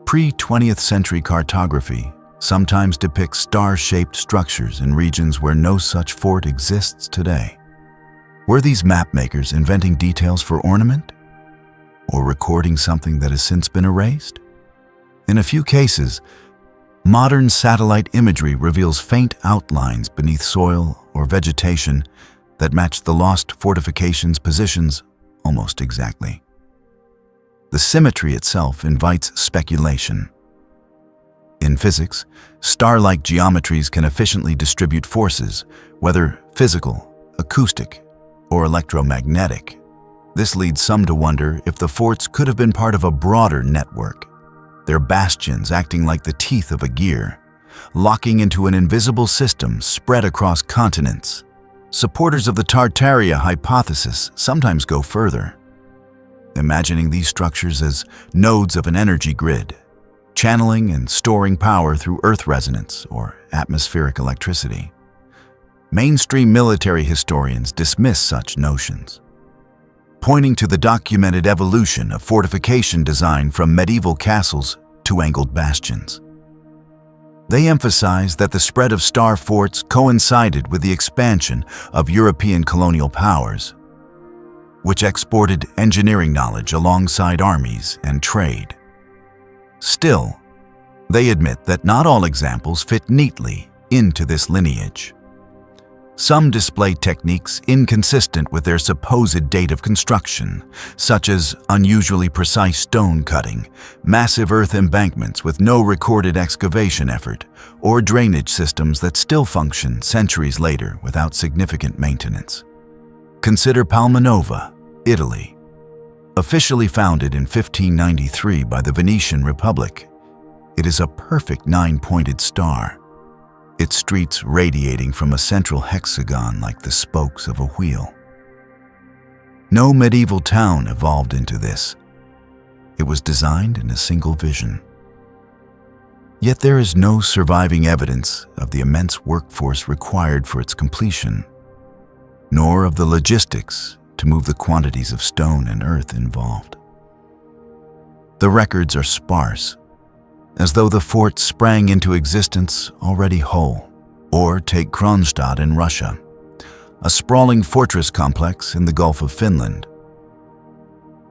Pre-20th century cartography sometimes depicts star-shaped structures in regions where no such fort exists today. Were these mapmakers inventing details for ornament? Or recording something that has since been erased? In a few cases, modern satellite imagery reveals faint outlines beneath soil or vegetation that match the lost fortifications' positions almost exactly. The symmetry itself invites speculation. In physics, star-like geometries can efficiently distribute forces, whether physical, acoustic, or electromagnetic. This leads some to wonder if the forts could have been part of a broader network, their bastions acting like the teeth of a gear, locking into an invisible system spread across continents. Supporters of the Tartaria hypothesis sometimes go further, imagining these structures as nodes of an energy grid, channeling and storing power through Earth resonance or atmospheric electricity. Mainstream military historians dismiss such notions, pointing to the documented evolution of fortification design from medieval castles to angled bastions. They emphasize that the spread of star forts coincided with the expansion of European colonial powers, which exported engineering knowledge alongside armies and trade. Still, they admit that not all examples fit neatly into this lineage. Some display techniques inconsistent with their supposed date of construction, such as unusually precise stone cutting, massive earth embankments with no recorded excavation effort, or drainage systems that still function centuries later without significant maintenance. Consider Palmanova, Italy. Officially founded in 1593 by the Venetian Republic, it is a perfect nine-pointed star, its streets radiating from a central hexagon like the spokes of a wheel. No medieval town evolved into this. It was designed in a single vision. Yet there is no surviving evidence of the immense workforce required for its completion, nor of the logistics to move the quantities of stone and earth involved. The records are sparse, as though the fort sprang into existence already whole. Or take Kronstadt in Russia, a sprawling fortress complex in the Gulf of Finland.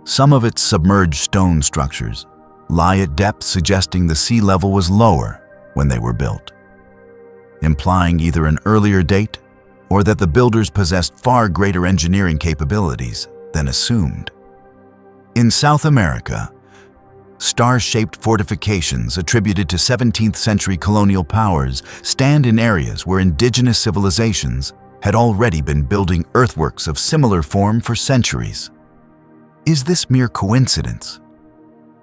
Some of its submerged stone structures lie at depths suggesting the sea level was lower when they were built, implying either an earlier date or that the builders possessed far greater engineering capabilities than assumed. In South America, star-shaped fortifications attributed to 17th century colonial powers stand in areas where indigenous civilizations had already been building earthworks of similar form for centuries. Is this mere coincidence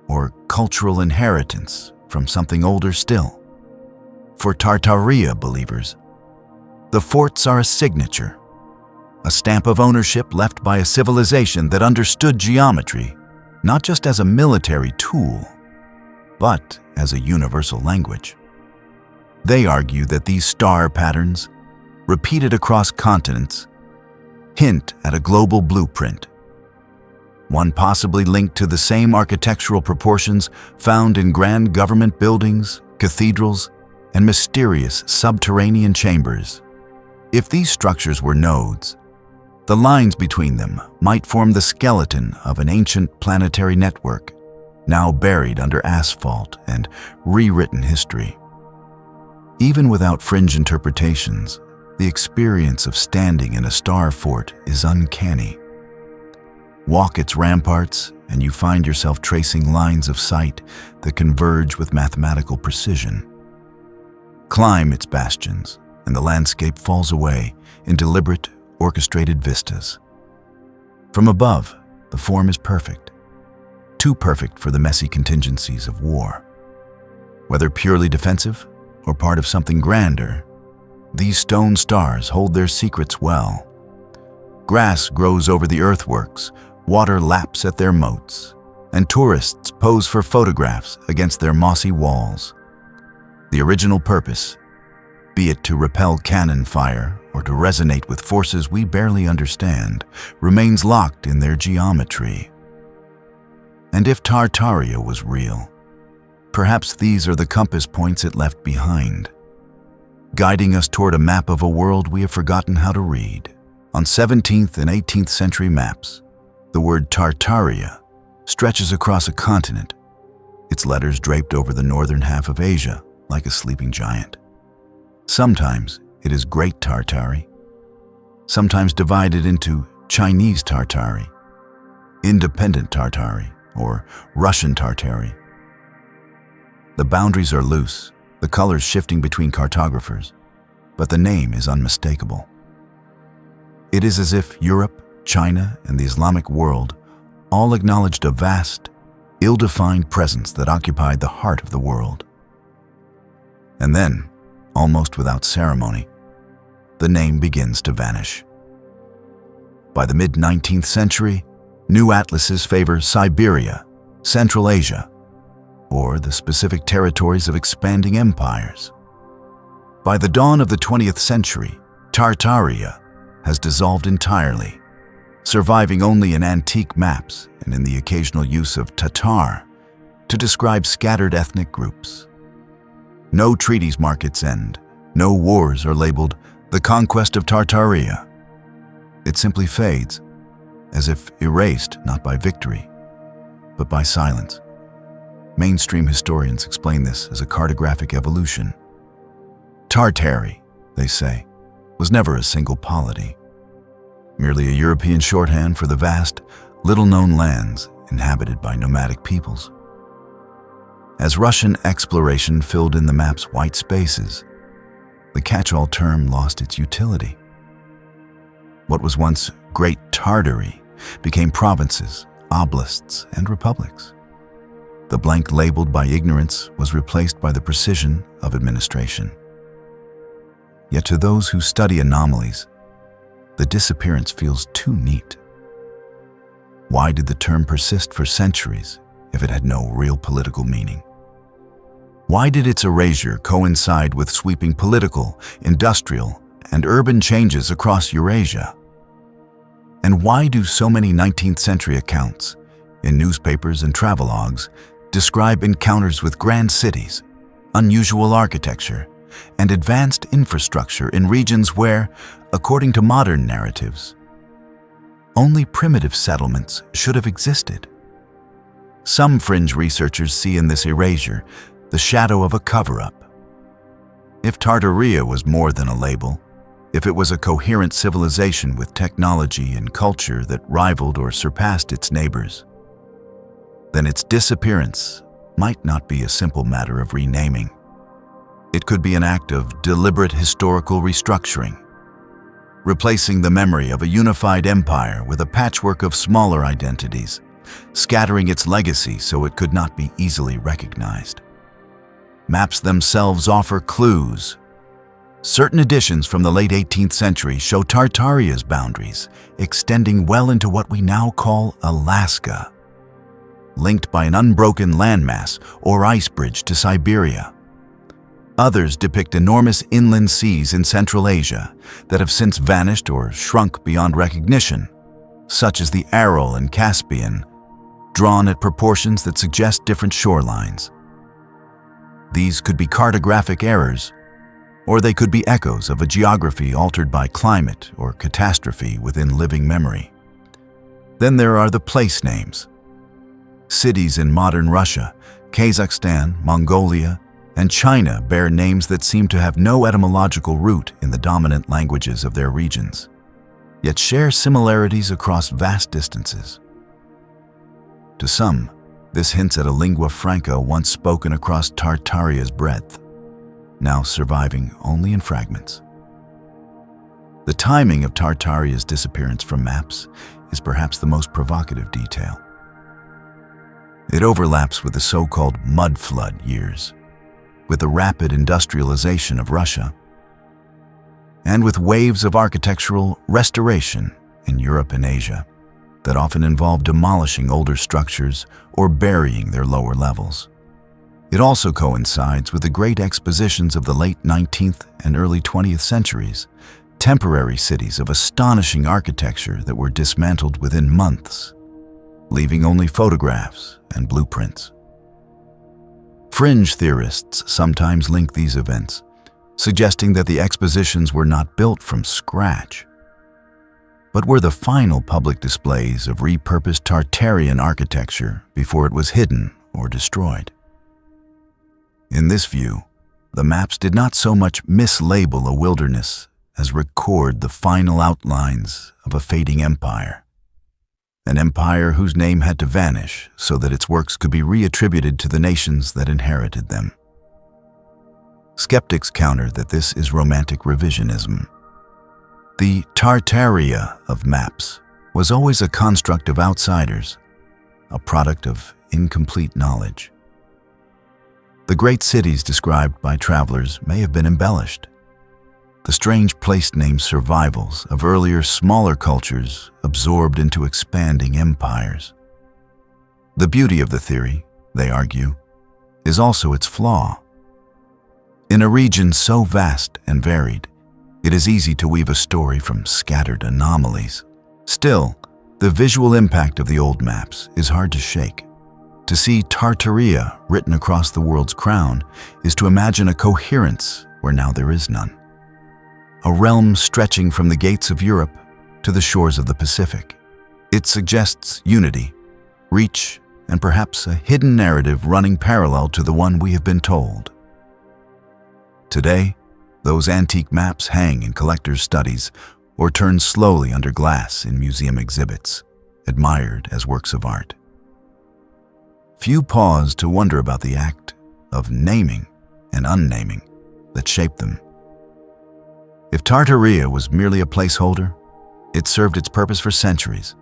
or cultural inheritance from something older still? For Tartaria believers, the forts are a signature, a stamp of ownership left by a civilization that understood geometry not just as a military tool, but as a universal language. They argue that these star patterns, repeated across continents, hint at a global blueprint, one possibly linked to the same architectural proportions found in grand government buildings, cathedrals, and mysterious subterranean chambers. If these structures were nodes, the lines between them might form the skeleton of an ancient planetary network, now buried under asphalt and rewritten history. Even without fringe interpretations, the experience of standing in a star fort is uncanny. Walk its ramparts, and you find yourself tracing lines of sight that converge with mathematical precision. Climb its bastions, and the landscape falls away in deliberate, orchestrated vistas. From above, the form is perfect, too perfect for the messy contingencies of war. Whether purely defensive or part of something grander, these stone stars hold their secrets well. Grass grows over the earthworks, water laps at their moats, and tourists pose for photographs against their mossy walls. The original purpose, be it to repel cannon fire or to resonate with forces we barely understand, remains locked in their geometry. And if Tartaria was real, perhaps these are the compass points it left behind, guiding us toward a map of a world we have forgotten how to read. On 17th and 18th century maps, the word Tartaria stretches across a continent, its letters draped over the northern half of Asia like a sleeping giant. Sometimes it is Great Tartary, sometimes divided into Chinese Tartary, Independent Tartary, or Russian Tartary. The boundaries are loose, the colors shifting between cartographers, but the name is unmistakable. It is as if Europe, China, and the Islamic world all acknowledged a vast, ill-defined presence that occupied the heart of the world. And then, almost without ceremony, the name begins to vanish. By the mid-19th century, new atlases favor Siberia, Central Asia, or the specific territories of expanding empires. By the dawn of the 20th century, Tartaria has dissolved entirely, surviving only in antique maps and in the occasional use of Tatar to describe scattered ethnic groups. No treaties mark its end, no wars are labeled the conquest of Tartaria. It simply fades, as if erased not by victory, but by silence. Mainstream historians explain this as a cartographic evolution. Tartary, they say, was never a single polity, merely a European shorthand for the vast, little-known lands inhabited by nomadic peoples. As Russian exploration filled in the map's white spaces, the catch-all term lost its utility. What was once Great Tartary became provinces, oblasts, and republics. The blank labeled by ignorance was replaced by the precision of administration. Yet to those who study anomalies, the disappearance feels too neat. Why did the term persist for centuries if it had no real political meaning? Why did its erasure coincide with sweeping political, industrial, and urban changes across Eurasia? And why do so many 19th century accounts, in newspapers and travelogues, describe encounters with grand cities, unusual architecture, and advanced infrastructure in regions where, according to modern narratives, only primitive settlements should have existed? Some fringe researchers see in this erasure the shadow of a cover-up. If Tartaria was more than a label, if it was a coherent civilization with technology and culture that rivaled or surpassed its neighbors, then its disappearance might not be a simple matter of renaming. It could be an act of deliberate historical restructuring, replacing the memory of a unified empire with a patchwork of smaller identities, scattering its legacy so it could not be easily recognized. Maps themselves offer clues. Certain editions from the late 18th century show Tartaria's boundaries extending well into what we now call Alaska, linked by an unbroken landmass or ice bridge to Siberia. Others depict enormous inland seas in Central Asia that have since vanished or shrunk beyond recognition, such as the Aral and Caspian, drawn at proportions that suggest different shorelines. These could be cartographic errors, or they could be echoes of a geography altered by climate or catastrophe within living memory. Then there are the place names. Cities in modern Russia, Kazakhstan, Mongolia, and China bear names that seem to have no etymological root in the dominant languages of their regions, yet share similarities across vast distances. To some, this hints at a lingua franca once spoken across Tartaria's breadth, now surviving only in fragments. The timing of Tartaria's disappearance from maps is perhaps the most provocative detail. It overlaps with the so-called mud flood years, with the rapid industrialization of Russia, and with waves of architectural restoration in Europe and Asia that often involve demolishing older structures or burying their lower levels. It also coincides with the great expositions of the late 19th and early 20th centuries, temporary cities of astonishing architecture that were dismantled within months, leaving only photographs and blueprints. Fringe theorists sometimes link these events, suggesting that the expositions were not built from scratch, but were the final public displays of repurposed Tartarian architecture before it was hidden or destroyed. In this view, the maps did not so much mislabel a wilderness as record the final outlines of a fading empire. An empire whose name had to vanish so that its works could be reattributed to the nations that inherited them. Skeptics counter that this is romantic revisionism. The Tartaria of maps was always a construct of outsiders, a product of incomplete knowledge. The great cities described by travelers may have been embellished. The strange place-name survivals of earlier, smaller cultures absorbed into expanding empires. The beauty of the theory, they argue, is also its flaw. In a region so vast and varied, it is easy to weave a story from scattered anomalies. Still, the visual impact of the old maps is hard to shake. To see Tartaria written across the world's crown is to imagine a coherence where now there is none. A realm stretching from the gates of Europe to the shores of the Pacific. It suggests unity, reach, and perhaps a hidden narrative running parallel to the one we have been told. Today, those antique maps hang in collectors' studies or turn slowly under glass in museum exhibits, admired as works of art. Few pause to wonder about the act of naming and unnaming that shaped them. If Tartaria was merely a placeholder, it served its purpose for centuries.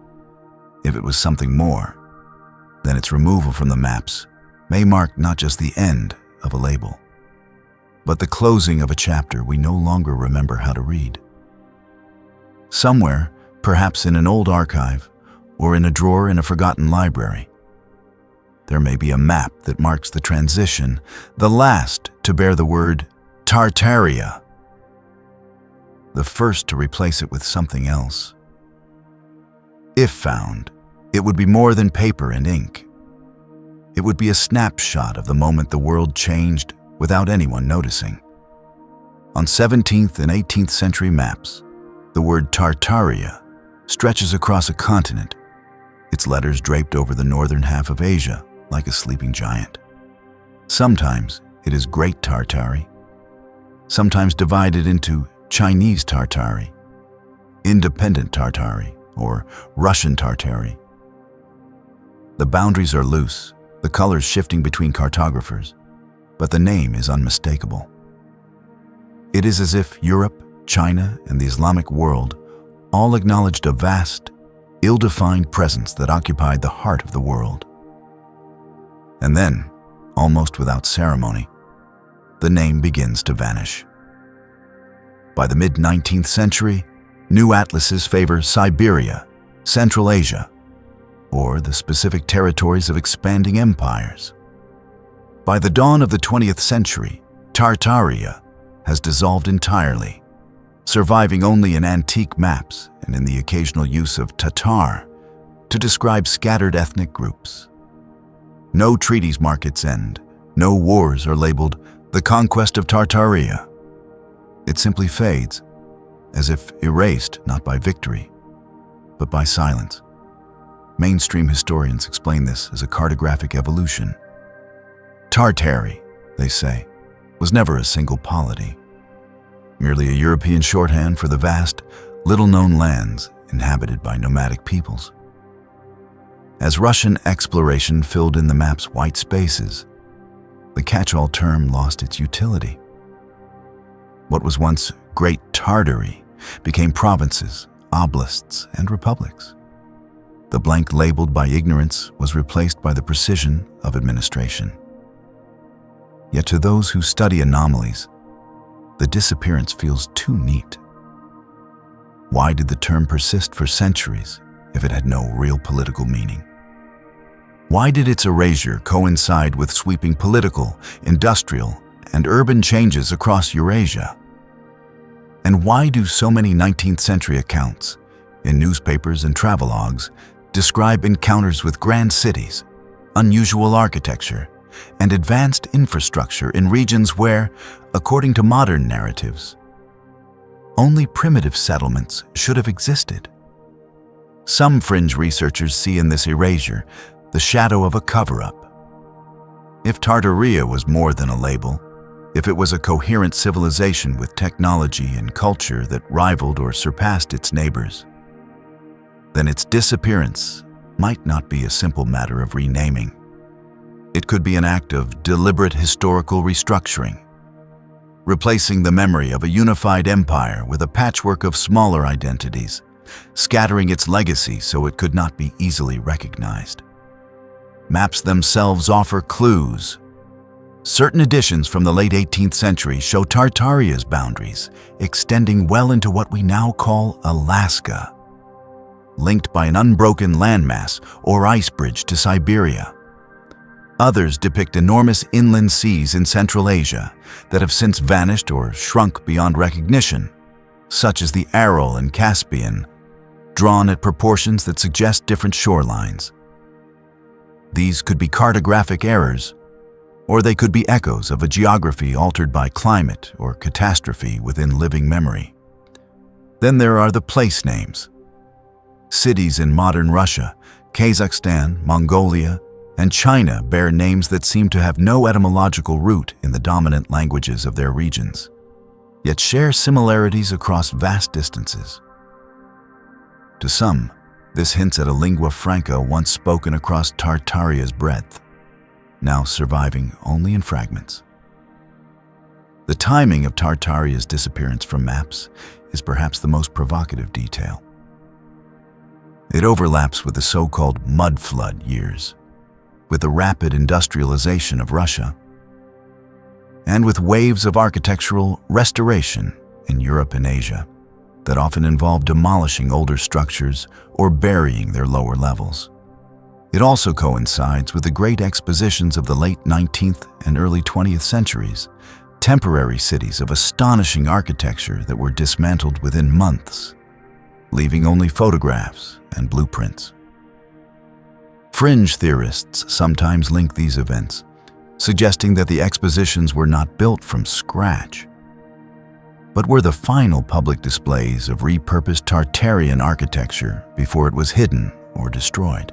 If it was something more, then its removal from the maps may mark not just the end of a label, but the closing of a chapter we no longer remember how to read. Somewhere, perhaps in an old archive or in a drawer in a forgotten library, there may be a map that marks the transition, the last to bear the word Tartaria, the first to replace it with something else. If found, it would be more than paper and ink. It would be a snapshot of the moment the world changed without anyone noticing. On 17th and 18th century maps, the word Tartaria stretches across a continent, its letters draped over the northern half of Asia like a sleeping giant. Sometimes it is Great Tartary, sometimes divided into Chinese Tartary, Independent Tartary, or Russian Tartary. The boundaries are loose, the colors shifting between cartographers, but the name is unmistakable. It is as if Europe, China, and the Islamic world all acknowledged a vast, ill-defined presence that occupied the heart of the world. And then, almost without ceremony, the name begins to vanish. By the mid-19th century, new atlases favor Siberia, Central Asia, or the specific territories of expanding empires. By the dawn of the 20th century, Tartaria has dissolved entirely, surviving only in antique maps and in the occasional use of Tatar to describe scattered ethnic groups. No treaties mark its end, no wars are labeled the conquest of Tartaria. It simply fades, as if erased not by victory, but by silence. Mainstream historians explain this as a cartographic evolution. Tartary, they say, was never a single polity, merely a European shorthand for the vast, little-known lands inhabited by nomadic peoples. As Russian exploration filled in the map's white spaces, the catch-all term lost its utility. What was once Great Tartary became provinces, oblasts, and republics. The blank labeled by ignorance was replaced by the precision of administration. Yet to those who study anomalies, the disappearance feels too neat. Why did the term persist for centuries if it had no real political meaning? Why did its erasure coincide with sweeping political, industrial, and urban changes across Eurasia? And why do so many 19th century accounts, in newspapers and travelogues, describe encounters with grand cities, unusual architecture, and advanced infrastructure in regions where, according to modern narratives, only primitive settlements should have existed? Some fringe researchers see in this erasure the shadow of a cover-up. If Tartaria was more than a label, if it was a coherent civilization with technology and culture that rivaled or surpassed its neighbors, then its disappearance might not be a simple matter of renaming. It could be an act of deliberate historical restructuring, replacing the memory of a unified empire with a patchwork of smaller identities, scattering its legacy so it could not be easily recognized. Maps themselves offer clues. Certain editions from the late 18th century show Tartaria's boundaries extending well into what we now call Alaska, linked by an unbroken landmass or ice bridge to Siberia. Others depict enormous inland seas in Central Asia that have since vanished or shrunk beyond recognition, such as the Aral and Caspian, drawn at proportions that suggest different shorelines. These could be cartographic errors, or they could be echoes of a geography altered by climate or catastrophe within living memory. Then there are the place names. Cities in modern Russia, Kazakhstan, Mongolia, and China bear names that seem to have no etymological root in the dominant languages of their regions, yet share similarities across vast distances. To some, this hints at a lingua franca once spoken across Tartaria's breadth, now surviving only in fragments. The timing of Tartaria's disappearance from maps is perhaps the most provocative detail. It overlaps with the so-called mud flood years, with the rapid industrialization of Russia, and with waves of architectural restoration in Europe and Asia that often involve demolishing older structures or burying their lower levels. It also coincides with the great expositions of the late 19th and early 20th centuries, temporary cities of astonishing architecture that were dismantled within months, leaving only photographs and blueprints. Fringe theorists sometimes link these events, suggesting that the expositions were not built from scratch, but were the final public displays of repurposed Tartarian architecture before it was hidden or destroyed.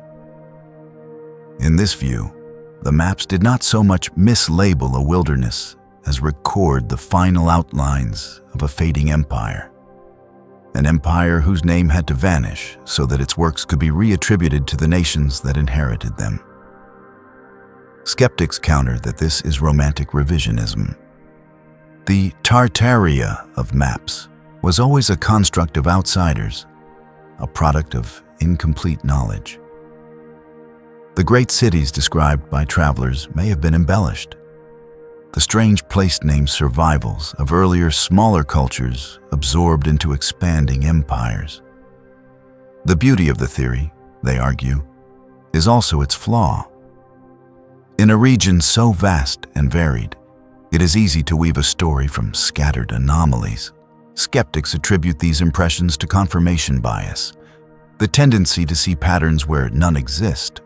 In this view, the maps did not so much mislabel a wilderness as record the final outlines of a fading empire. An empire whose name had to vanish so that its works could be reattributed to the nations that inherited them. Skeptics counter that this is romantic revisionism. The Tartaria of maps was always a construct of outsiders, a product of incomplete knowledge. The great cities described by travelers may have been embellished. The strange place-name survivals of earlier smaller cultures absorbed into expanding empires. The beauty of the theory, they argue, is also its flaw. In a region so vast and varied, it is easy to weave a story from scattered anomalies. Skeptics attribute these impressions to confirmation bias, the tendency to see patterns where none exist.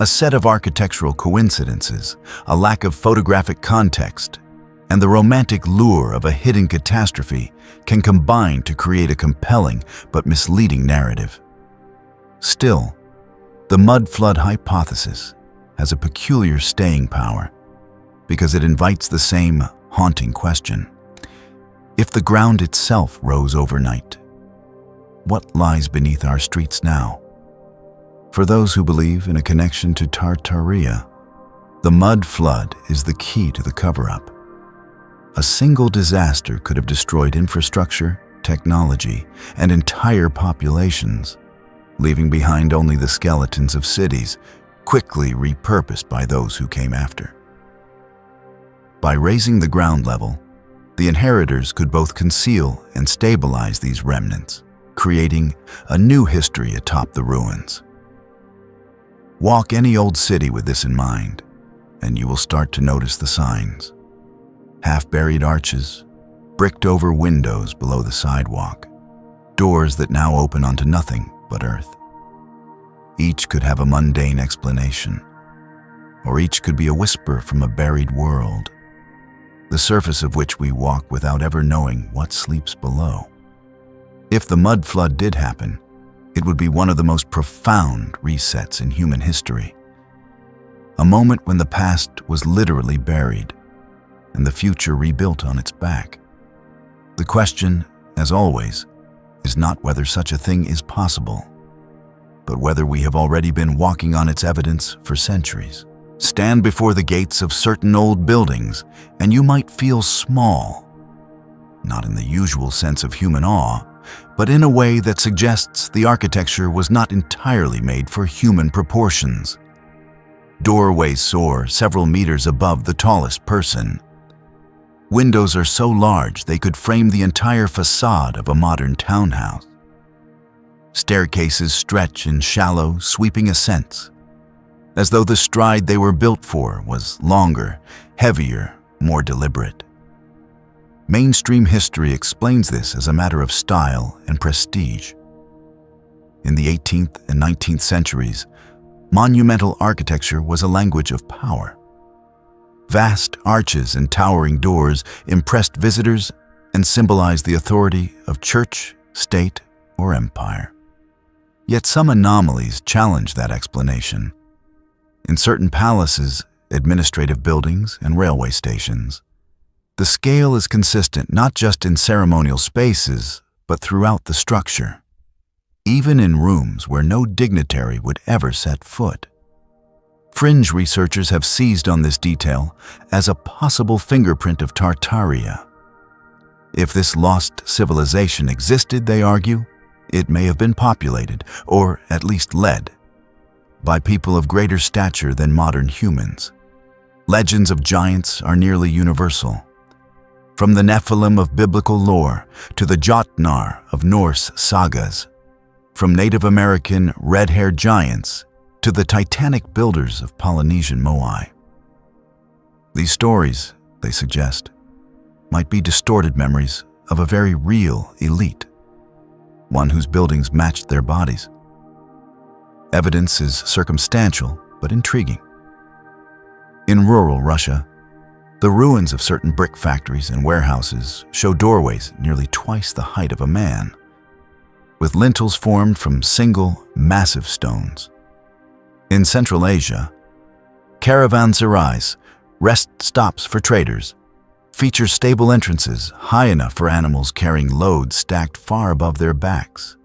A set of architectural coincidences, a lack of photographic context, and the romantic lure of a hidden catastrophe can combine to create a compelling but misleading narrative. Still, the mud flood hypothesis has a peculiar staying power because it invites the same haunting question. If the ground itself rose overnight, what lies beneath our streets now? For those who believe in a connection to Tartaria, the mud flood is the key to the cover-up. A single disaster could have destroyed infrastructure, technology, and entire populations, leaving behind only the skeletons of cities, quickly repurposed by those who came after. By raising the ground level, the inheritors could both conceal and stabilize these remnants, creating a new history atop the ruins. Walk any old city with this in mind, and you will start to notice the signs. Half-buried arches, bricked-over windows below the sidewalk, doors that now open onto nothing but earth. Each could have a mundane explanation, or each could be a whisper from a buried world, the surface of which we walk without ever knowing what sleeps below. If the mud flood did happen, it would be one of the most profound resets in human history. A moment when the past was literally buried and the future rebuilt on its back. The question, as always, is not whether such a thing is possible, but whether we have already been walking on its evidence for centuries. Stand before the gates of certain old buildings, and you might feel small, not in the usual sense of human awe, but in a way that suggests the architecture was not entirely made for human proportions. Doorways soar several meters above the tallest person. Windows are so large they could frame the entire facade of a modern townhouse. Staircases stretch in shallow, sweeping ascents, as though the stride they were built for was longer, heavier, more deliberate. Mainstream history explains this as a matter of style and prestige. In the 18th and 19th centuries, monumental architecture was a language of power. Vast arches and towering doors impressed visitors and symbolized the authority of church, state, or empire. Yet some anomalies challenge that explanation. In certain palaces, administrative buildings, and railway stations, the scale is consistent not just in ceremonial spaces, but throughout the structure, even in rooms where no dignitary would ever set foot. Fringe researchers have seized on this detail as a possible fingerprint of Tartaria. If this lost civilization existed, they argue, it may have been populated, or at least led, by people of greater stature than modern humans. Legends of giants are nearly universal. From the Nephilim of biblical lore to the Jotnar of Norse sagas, from Native American red-haired giants to the titanic builders of Polynesian Moai. These stories, they suggest, might be distorted memories of a very real elite, one whose buildings matched their bodies. Evidence is circumstantial but intriguing. In rural Russia, the ruins of certain brick factories and warehouses show doorways nearly twice the height of a man, with lintels formed from single, massive stones. In Central Asia, caravanserais, rest stops for traders, feature stable entrances high enough for animals carrying loads stacked far above their backs.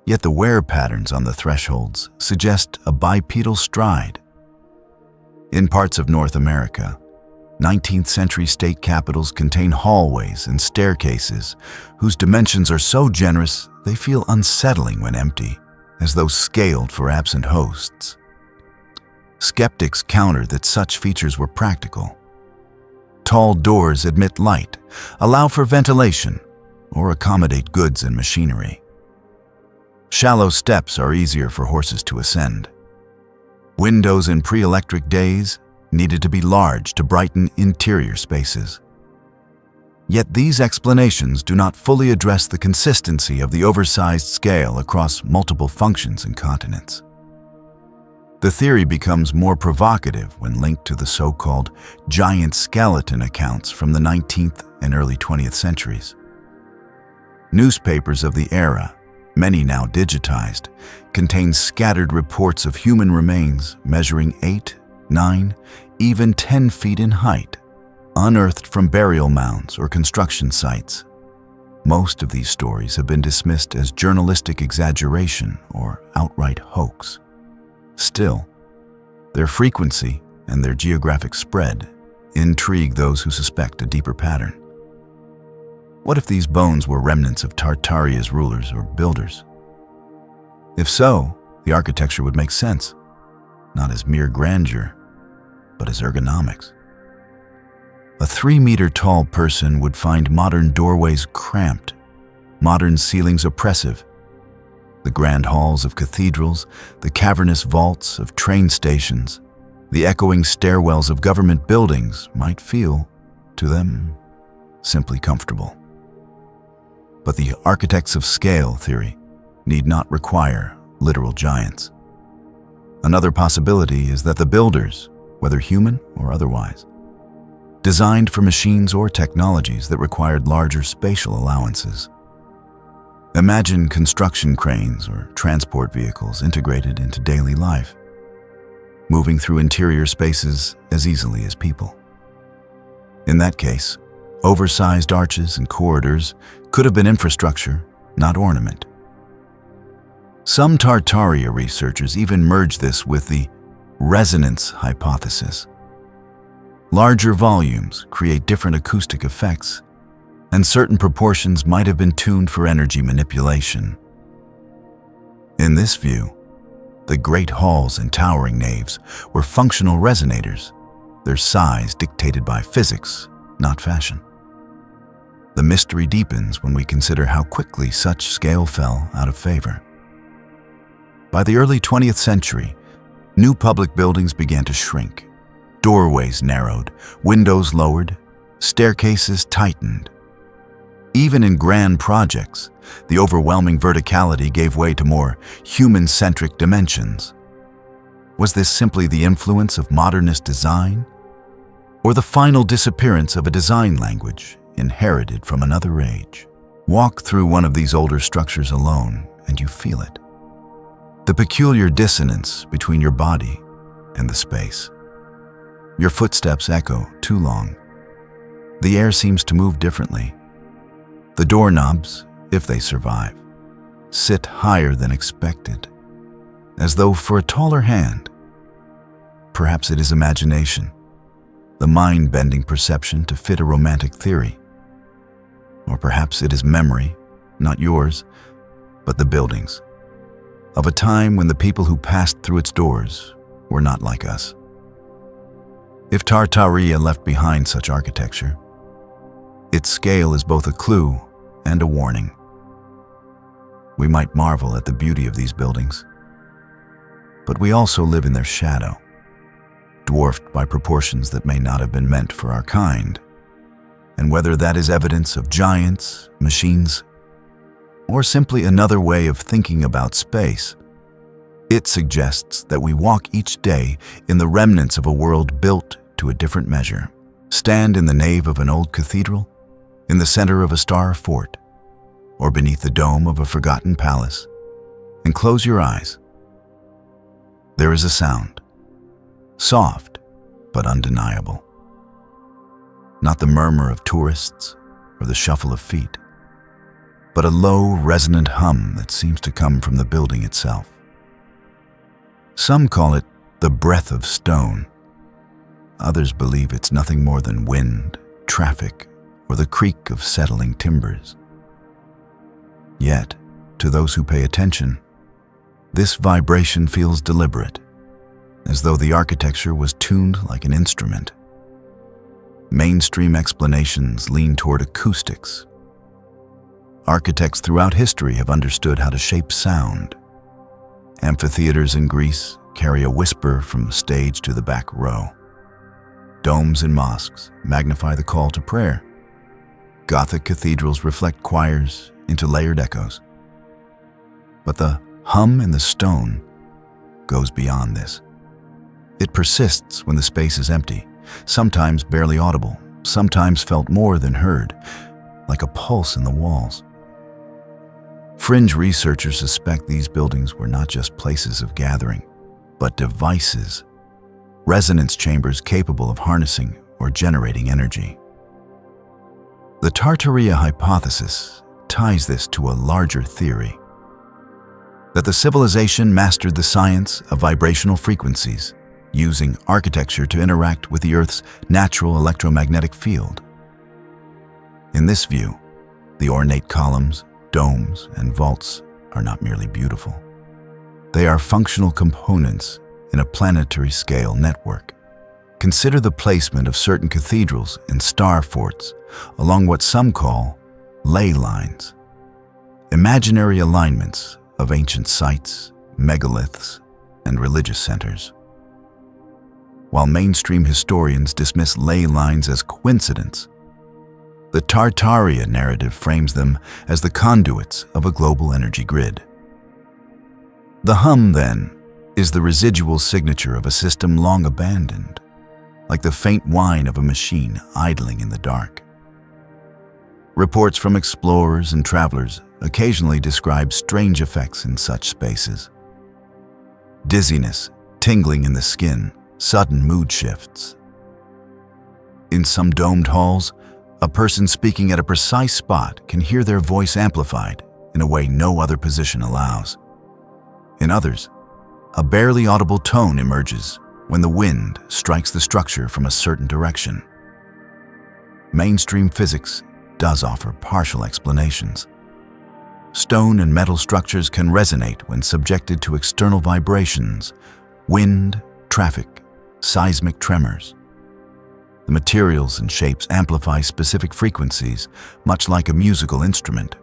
Yet the wear patterns on the thresholds suggest a bipedal stride. In parts of North America, 19th century state capitals contain hallways and staircases whose dimensions are so generous they feel unsettling when empty, as though scaled for absent hosts. Skeptics counter that such features were practical. Tall doors admit light, allow for ventilation, or accommodate goods and machinery. Shallow steps are easier for horses to ascend. Windows in pre-electric days needed to be large to brighten interior spaces. Yet these explanations do not fully address the consistency of the oversized scale across multiple functions and continents. The theory becomes more provocative when linked to the so-called giant skeleton accounts from the 19th and early 20th centuries. Newspapers of the era, many now digitized, contain scattered reports of human remains measuring 8, 9, even 10 feet in height, unearthed from burial mounds or construction sites. Most of these stories have been dismissed as journalistic exaggeration or outright hoax. Still, their frequency and their geographic spread intrigue those who suspect a deeper pattern. What if these bones were remnants of Tartaria's rulers or builders? If so, the architecture would make sense, not as mere grandeur, but as ergonomics. A 3-meter-tall person would find modern doorways cramped, modern ceilings oppressive. The grand halls of cathedrals, the cavernous vaults of train stations, the echoing stairwells of government buildings might feel, to them, simply comfortable. But the architects of scale theory need not require literal giants. Another possibility is that the builders, whether human or otherwise, designed for machines or technologies that required larger spatial allowances. Imagine construction cranes or transport vehicles integrated into daily life, moving through interior spaces as easily as people. In that case, oversized arches and corridors could have been infrastructure, not ornament. Some Tartaria researchers even merge this with the resonance hypothesis. Larger volumes create different acoustic effects, and certain proportions might have been tuned for energy manipulation. In this view, the great halls and towering naves were functional resonators, their size dictated by physics, not fashion. The mystery deepens when we consider how quickly such scale fell out of favor. By the early 20th century, new public buildings began to shrink. Doorways narrowed, windows lowered, staircases tightened. Even in grand projects, the overwhelming verticality gave way to more human-centric dimensions. Was this simply the influence of modernist design, or the final disappearance of a design language inherited from another age? Walk through one of these older structures alone, and you feel it. The peculiar dissonance between your body and the space. Your footsteps echo too long. The air seems to move differently. The doorknobs, if they survive, sit higher than expected, as though for a taller hand. Perhaps it is imagination, the mind-bending perception to fit a romantic theory. Or perhaps it is memory, not yours, but the building's, of a time when the people who passed through its doors were not like us. If Tartaria left behind such architecture, its scale is both a clue and a warning. We might marvel at the beauty of these buildings, but we also live in their shadow, dwarfed by proportions that may not have been meant for our kind. And whether that is evidence of giants, machines, or simply another way of thinking about space, it suggests that we walk each day in the remnants of a world built to a different measure. Stand in the nave of an old cathedral, in the center of a star fort, or beneath the dome of a forgotten palace, and close your eyes. There is a sound, soft but undeniable. Not the murmur of tourists or the shuffle of feet, but a low, resonant hum that seems to come from the building itself. Some call it the breath of stone. Others believe it's nothing more than wind, traffic, or the creak of settling timbers. Yet, to those who pay attention, this vibration feels deliberate, as though the architecture was tuned like an instrument. Mainstream explanations lean toward acoustics. Architects throughout history have understood how to shape sound. Amphitheaters in Greece carry a whisper from the stage to the back row. Domes in mosques magnify the call to prayer. Gothic cathedrals reflect choirs into layered echoes. But the hum in the stone goes beyond this. It persists when the space is empty, sometimes barely audible, sometimes felt more than heard, like a pulse in the walls. Fringe researchers suspect these buildings were not just places of gathering, but devices, resonance chambers capable of harnessing or generating energy. The Tartaria hypothesis ties this to a larger theory, that the civilization mastered the science of vibrational frequencies, using architecture to interact with the Earth's natural electromagnetic field. In this view, the ornate columns, domes, and vaults are not merely beautiful. They are functional components in a planetary scale network. Consider the placement of certain cathedrals and star forts along what some call ley lines, imaginary alignments of ancient sites, megaliths, and religious centers. While mainstream historians dismiss ley lines as coincidence, the Tartaria narrative frames them as the conduits of a global energy grid. The hum, then, is the residual signature of a system long abandoned, like the faint whine of a machine idling in the dark. Reports from explorers and travelers occasionally describe strange effects in such spaces. Dizziness, tingling in the skin, sudden mood shifts. In some domed halls, a person speaking at a precise spot can hear their voice amplified in a way no other position allows. In others, a barely audible tone emerges when the wind strikes the structure from a certain direction. Mainstream physics does offer partial explanations. Stone and metal structures can resonate when subjected to external vibrations, wind, traffic, seismic tremors. The materials and shapes amplify specific frequencies, much like a musical instrument.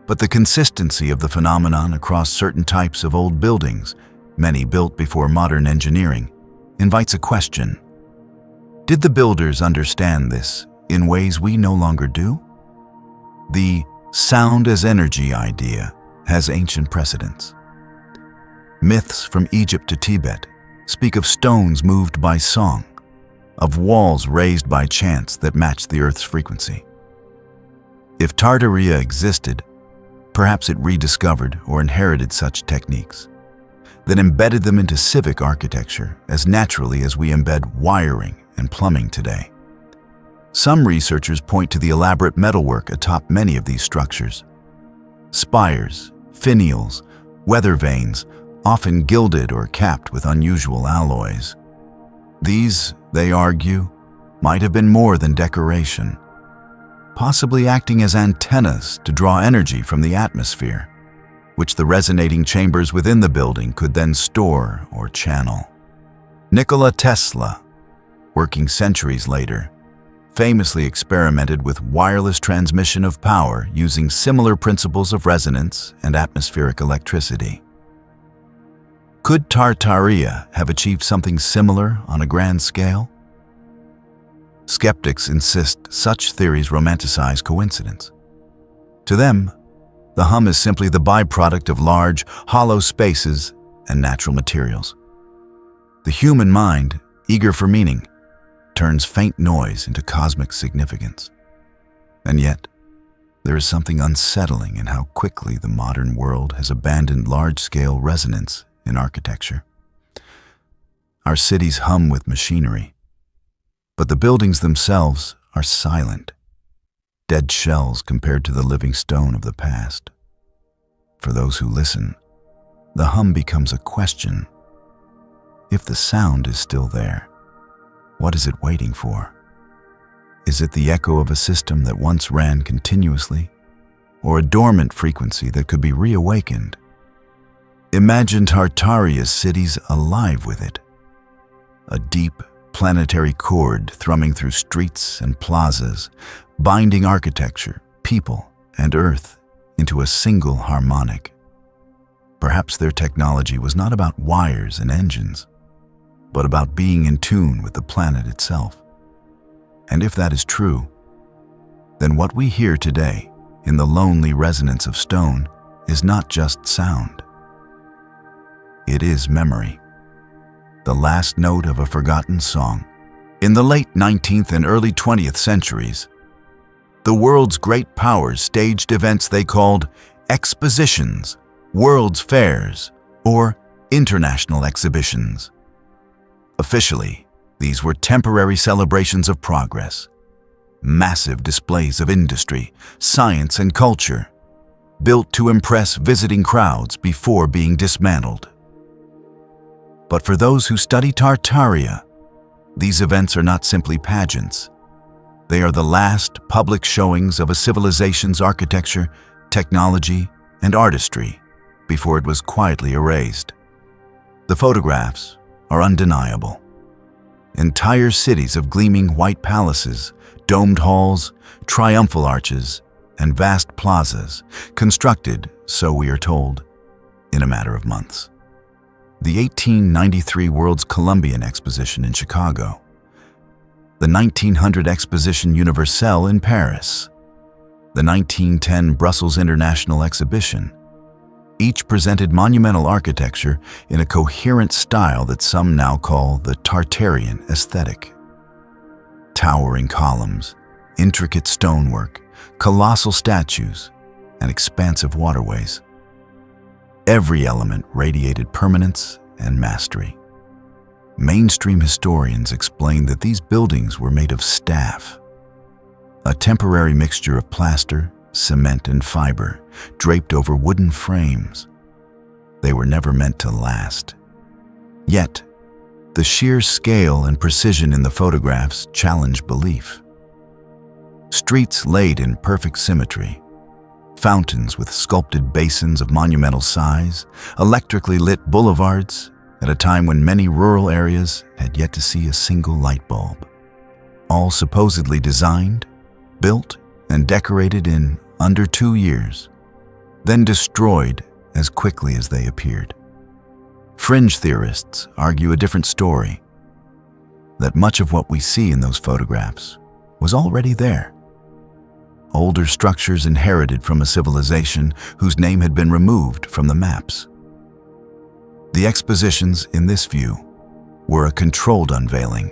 But the consistency of the phenomenon across certain types of old buildings, many built before modern engineering, invites a question. Did the builders understand this in ways we no longer do? The sound as energy idea has ancient precedents. Myths from Egypt to Tibet speak of stones moved by song, of walls raised by chants that matched the Earth's frequency. If Tartaria existed, perhaps it rediscovered or inherited such techniques, then embedded them into civic architecture as naturally as we embed wiring and plumbing today. Some researchers point to the elaborate metalwork atop many of these structures. Spires, finials, weather vanes, often gilded or capped with unusual alloys. These, they argue, might have been more than decoration, possibly acting as antennas to draw energy from the atmosphere, which the resonating chambers within the building could then store or channel. Nikola Tesla, working centuries later, famously experimented with wireless transmission of power using similar principles of resonance and atmospheric electricity. Could Tartaria have achieved something similar on a grand scale? Skeptics insist such theories romanticize coincidence. To them, the hum is simply the byproduct of large, hollow spaces and natural materials. The human mind, eager for meaning, turns faint noise into cosmic significance. And yet, there is something unsettling in how quickly the modern world has abandoned large-scale resonance in architecture. Our cities hum with machinery, but the buildings themselves are silent, dead shells compared to the living stone of the past. For those who listen, the hum becomes a question. If the sound is still there, what is it waiting for? Is it the echo of a system that once ran continuously, or a dormant frequency that could be reawakened? Imagine Tartaria's cities alive with it. A deep, planetary chord thrumming through streets and plazas, binding architecture, people, and Earth into a single harmonic. Perhaps their technology was not about wires and engines, but about being in tune with the planet itself. And if that is true, then what we hear today in the lonely resonance of stone is not just sound. It is memory, the last note of a forgotten song. In the late 19th and early 20th centuries, the world's great powers staged events they called Expositions, World's Fairs, or International Exhibitions. Officially, these were temporary celebrations of progress, massive displays of industry, science, and culture, built to impress visiting crowds before being dismantled. But for those who study Tartaria, these events are not simply pageants. They are the last public showings of a civilization's architecture, technology, and artistry before it was quietly erased. The photographs are undeniable. Entire cities of gleaming white palaces, domed halls, triumphal arches, and vast plazas, constructed, so we are told, in a matter of months. The 1893 World's Columbian Exposition in Chicago, the 1900 Exposition Universelle in Paris, the 1910 Brussels International Exhibition, each presented monumental architecture in a coherent style that some now call the Tartarian aesthetic. Towering columns, intricate stonework, colossal statues, and expansive waterways. Every element radiated permanence and mastery. Mainstream historians explain that these buildings were made of staff, a temporary mixture of plaster, cement, and fiber draped over wooden frames. They were never meant to last. Yet, the sheer scale and precision in the photographs challenge belief. Streets laid in perfect symmetry, fountains with sculpted basins of monumental size, electrically lit boulevards at a time when many rural areas had yet to see a single light bulb. All supposedly designed, built, and decorated in under 2 years, then destroyed as quickly as they appeared. Fringe theorists argue a different story, that much of what we see in those photographs was already there. Older structures inherited from a civilization whose name had been removed from the maps. The expositions, in this view, were a controlled unveiling,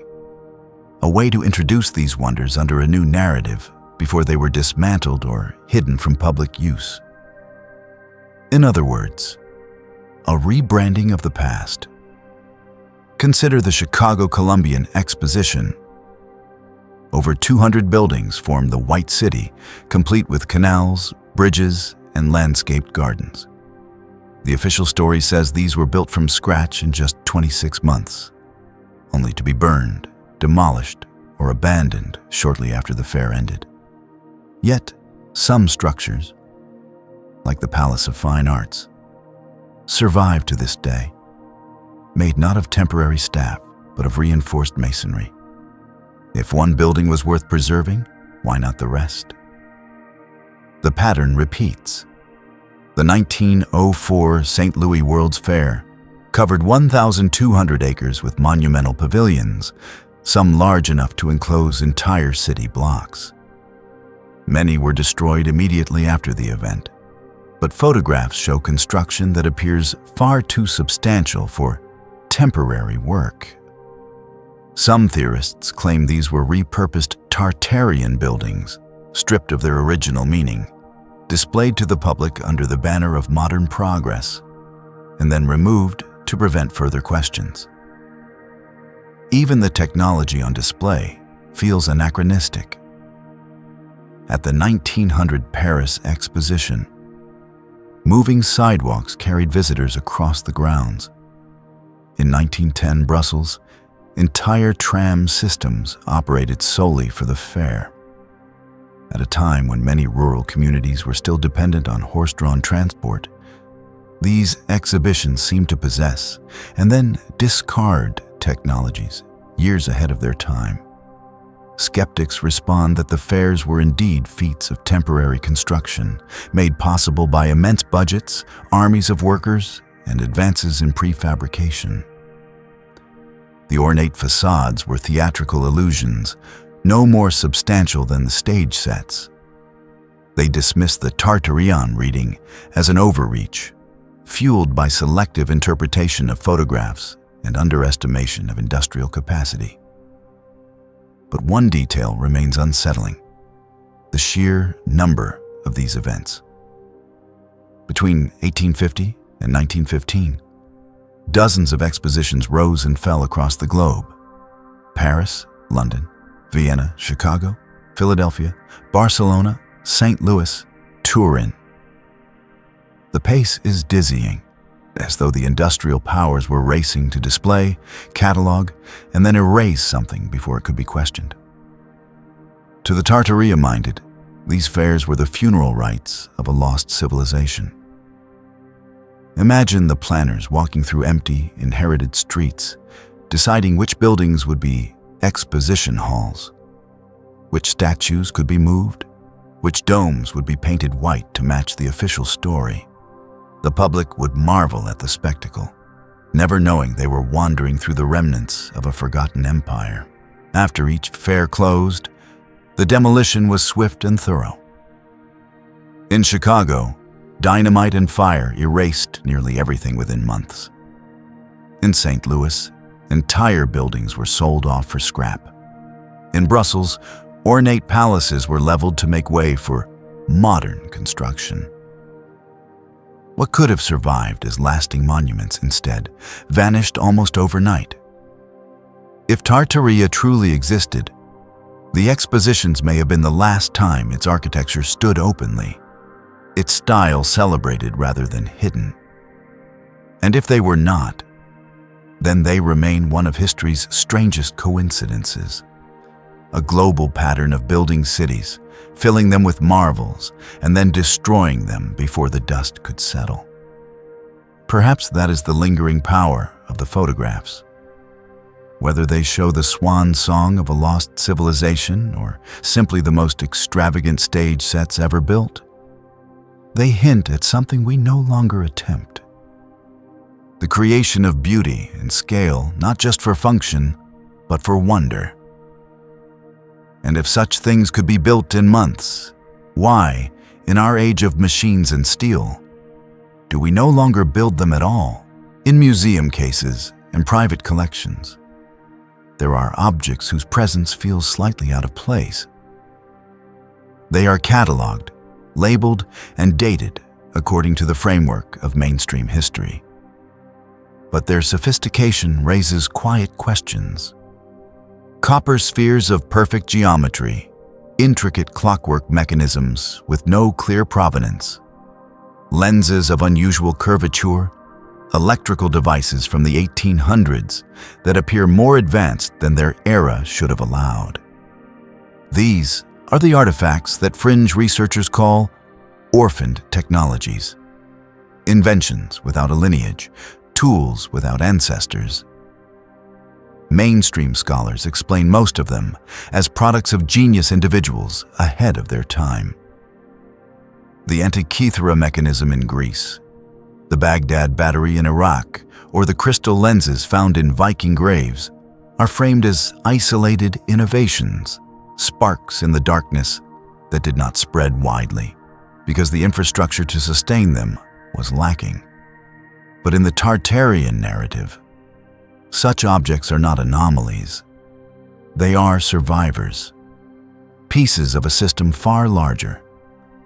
a way to introduce these wonders under a new narrative before they were dismantled or hidden from public use. In other words, a rebranding of the past. Consider the Chicago Columbian Exposition. Over 200 buildings formed the White City, complete with canals, bridges, and landscaped gardens. The official story says these were built from scratch in just 26 months, only to be burned, demolished, or abandoned shortly after the fair ended. Yet, some structures, like the Palace of Fine Arts, survive to this day, made not of temporary staff, but of reinforced masonry. If one building was worth preserving, why not the rest? The pattern repeats. The 1904 St. Louis World's Fair covered 1,200 acres with monumental pavilions, some large enough to enclose entire city blocks. Many were destroyed immediately after the event, but photographs show construction that appears far too substantial for temporary work. Some theorists claim these were repurposed Tartarian buildings, stripped of their original meaning, displayed to the public under the banner of modern progress, and then removed to prevent further questions. Even the technology on display feels anachronistic. At the 1900 Paris Exposition, moving sidewalks carried visitors across the grounds. In 1910 Brussels, entire tram systems operated solely for the fair. At a time when many rural communities were still dependent on horse-drawn transport, these exhibitions seem to possess and then discard technologies years ahead of their time. Skeptics respond that the fairs were indeed feats of temporary construction, made possible by immense budgets, armies of workers, and advances in prefabrication. The ornate facades were theatrical illusions, no more substantial than the stage sets. They dismissed the Tartarian reading as an overreach, fueled by selective interpretation of photographs and underestimation of industrial capacity. But one detail remains unsettling: the sheer number of these events. Between 1850 and 1915, dozens of expositions rose and fell across the globe. Paris, London, Vienna, Chicago, Philadelphia, Barcelona, St. Louis, Turin. The pace is dizzying, as though the industrial powers were racing to display, catalog, and then erase something before it could be questioned. To the Tartaria-minded, these fairs were the funeral rites of a lost civilization. Imagine the planners walking through empty, inherited streets, deciding which buildings would be exposition halls, which statues could be moved, which domes would be painted white to match the official story. The public would marvel at the spectacle, never knowing they were wandering through the remnants of a forgotten empire. After each fair closed, the demolition was swift and thorough. In Chicago, dynamite and fire erased nearly everything within months. In St. Louis, entire buildings were sold off for scrap. In Brussels, ornate palaces were leveled to make way for modern construction. What could have survived as lasting monuments instead vanished almost overnight. If Tartaria truly existed, the Expositions may have been the last time its architecture stood openly, its style celebrated rather than hidden. And if they were not, then they remain one of history's strangest coincidences. A global pattern of building cities, filling them with marvels, and then destroying them before the dust could settle. Perhaps that is the lingering power of the photographs. Whether they show the swan song of a lost civilization or simply the most extravagant stage sets ever built, they hint at something we no longer attempt. The creation of beauty and scale, not just for function, but for wonder. And if such things could be built in months, why, in our age of machines and steel, do we no longer build them at all? In museum cases and private collections, there are objects whose presence feels slightly out of place. They are cataloged, labeled, and dated according to the framework of mainstream history. But their sophistication raises quiet questions. Copper spheres of perfect geometry, intricate clockwork mechanisms with no clear provenance, lenses of unusual curvature, electrical devices from the 1800s that appear more advanced than their era should have allowed. These are the artifacts that fringe researchers call orphaned technologies. Inventions without a lineage, tools without ancestors. Mainstream scholars explain most of them as products of genius individuals ahead of their time. The Antikythera mechanism in Greece, the Baghdad battery in Iraq, or the crystal lenses found in Viking graves are framed as isolated innovations, sparks in the darkness that did not spread widely because the infrastructure to sustain them was lacking. But in the Tartarian narrative, such objects are not anomalies. They are survivors, pieces of a system far larger,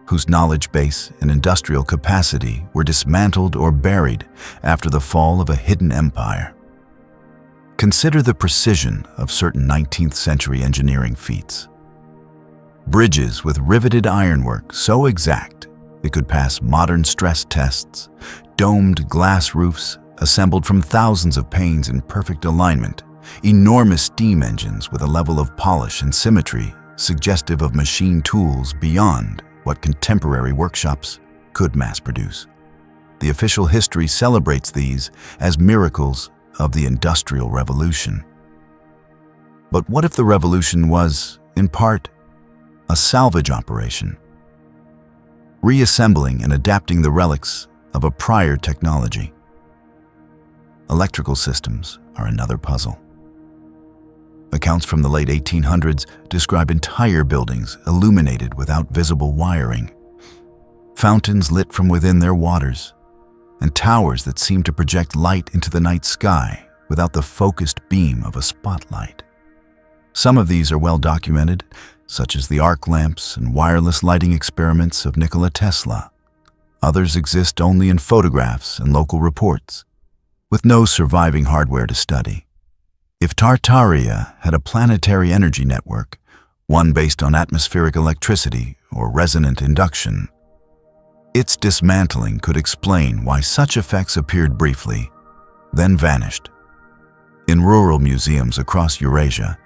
whose knowledge base and industrial capacity were dismantled or buried after the fall of a hidden empire. Consider the precision of certain 19th century engineering feats. Bridges with riveted ironwork so exact it could pass modern stress tests, domed glass roofs assembled from thousands of panes in perfect alignment, enormous steam engines with a level of polish and symmetry suggestive of machine tools beyond what contemporary workshops could mass produce. The official history celebrates these as miracles of the Industrial Revolution. But what if the revolution was, in part, a salvage operation, reassembling and adapting the relics of a prior technology? Electrical systems are another puzzle. Accounts from the late 1800s describe entire buildings illuminated without visible wiring, fountains lit from within their waters, and towers that seem to project light into the night sky without the focused beam of a spotlight. Some of these are well documented, such as the arc lamps and wireless lighting experiments of Nikola Tesla. Others exist only in photographs and local reports, with no surviving hardware to study. If Tartaria had a planetary energy network, one based on atmospheric electricity or resonant induction, its dismantling could explain why such effects appeared briefly, then vanished. In rural museums across Eurasia,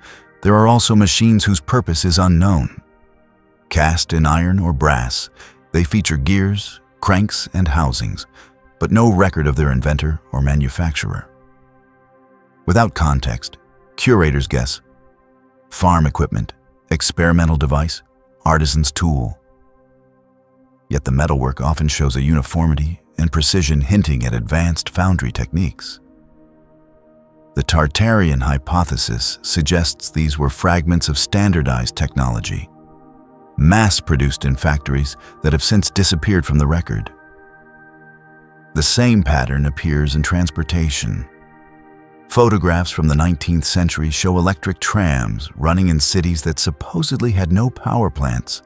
there are also machines whose purpose is unknown. Cast in iron or brass, they feature gears, cranks, and housings, but no record of their inventor or manufacturer. Without context, curators guess: farm equipment, experimental device, artisan's tool. Yet the metalwork often shows a uniformity and precision hinting at advanced foundry techniques. The Tartarian hypothesis suggests these were fragments of standardized technology, mass-produced in factories that have since disappeared from the record. The same pattern appears in transportation. Photographs from the 19th century show electric trams running in cities that supposedly had no power plants,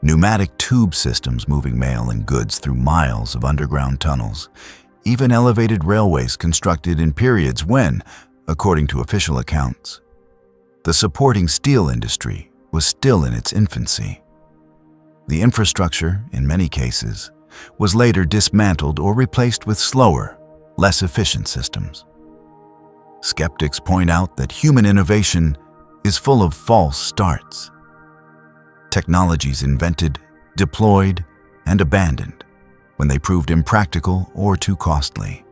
pneumatic tube systems moving mail and goods through miles of underground tunnels, even elevated railways constructed in periods when, according to official accounts, the supporting steel industry was still in its infancy. The infrastructure, in many cases, was later dismantled or replaced with slower, less efficient systems. Skeptics point out that human innovation is full of false starts. Technologies invented, deployed, and abandoned when they proved impractical or too costly.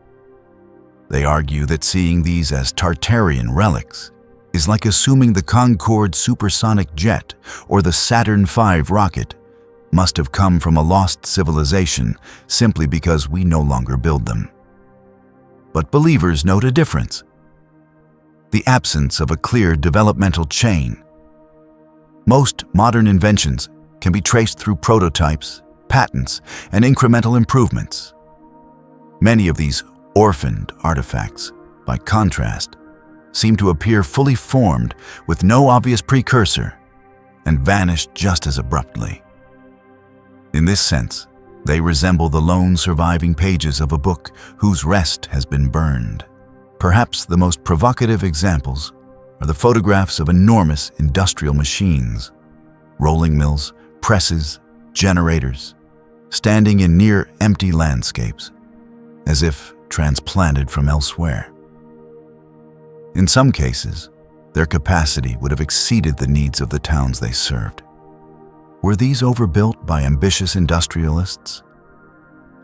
They argue that seeing these as Tartarian relics is like assuming the Concorde supersonic jet or the Saturn V rocket must have come from a lost civilization simply because we no longer build them. But believers note a difference: the absence of a clear developmental chain. Most modern inventions can be traced through prototypes, patents, and incremental improvements. Many of these orphaned artifacts, by contrast, seem to appear fully formed with no obvious precursor and vanish just as abruptly. In this sense, they resemble the lone surviving pages of a book whose rest has been burned. Perhaps the most provocative examples are the photographs of enormous industrial machines, rolling mills, presses, generators, standing in near-empty landscapes, as if transplanted from elsewhere. In some cases, their capacity would have exceeded the needs of the towns they served. Were these overbuilt by ambitious industrialists?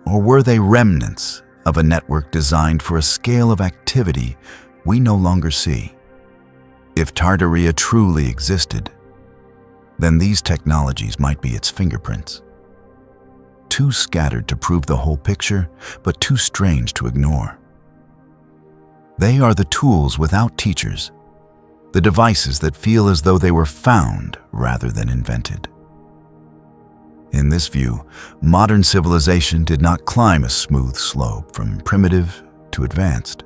Or were they remnants of a network designed for a scale of activity we no longer see? If Tartaria truly existed, then these technologies might be its fingerprints. Too scattered to prove the whole picture, but too strange to ignore. They are the tools without teachers, the devices that feel as though they were found rather than invented. In this view, modern civilization did not climb a smooth slope from primitive to advanced.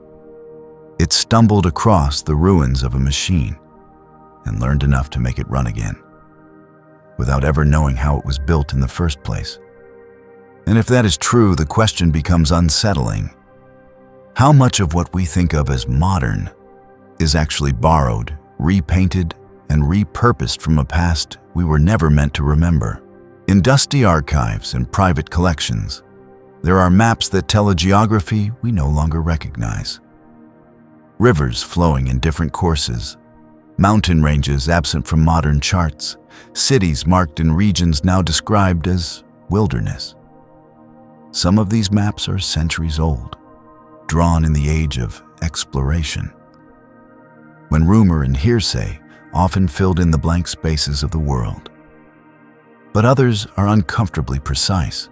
It stumbled across the ruins of a machine and learned enough to make it run again, without ever knowing how it was built in the first place. And if that is true, the question becomes unsettling. How much of what we think of as modern is actually borrowed, repainted, and repurposed from a past we were never meant to remember? In dusty archives and private collections, there are maps that tell a geography we no longer recognize. Rivers flowing in different courses, mountain ranges absent from modern charts, cities marked in regions now described as wilderness. Some of these maps are centuries old, drawn in the age of exploration, when rumor and hearsay often filled in the blank spaces of the world. But others are uncomfortably precise,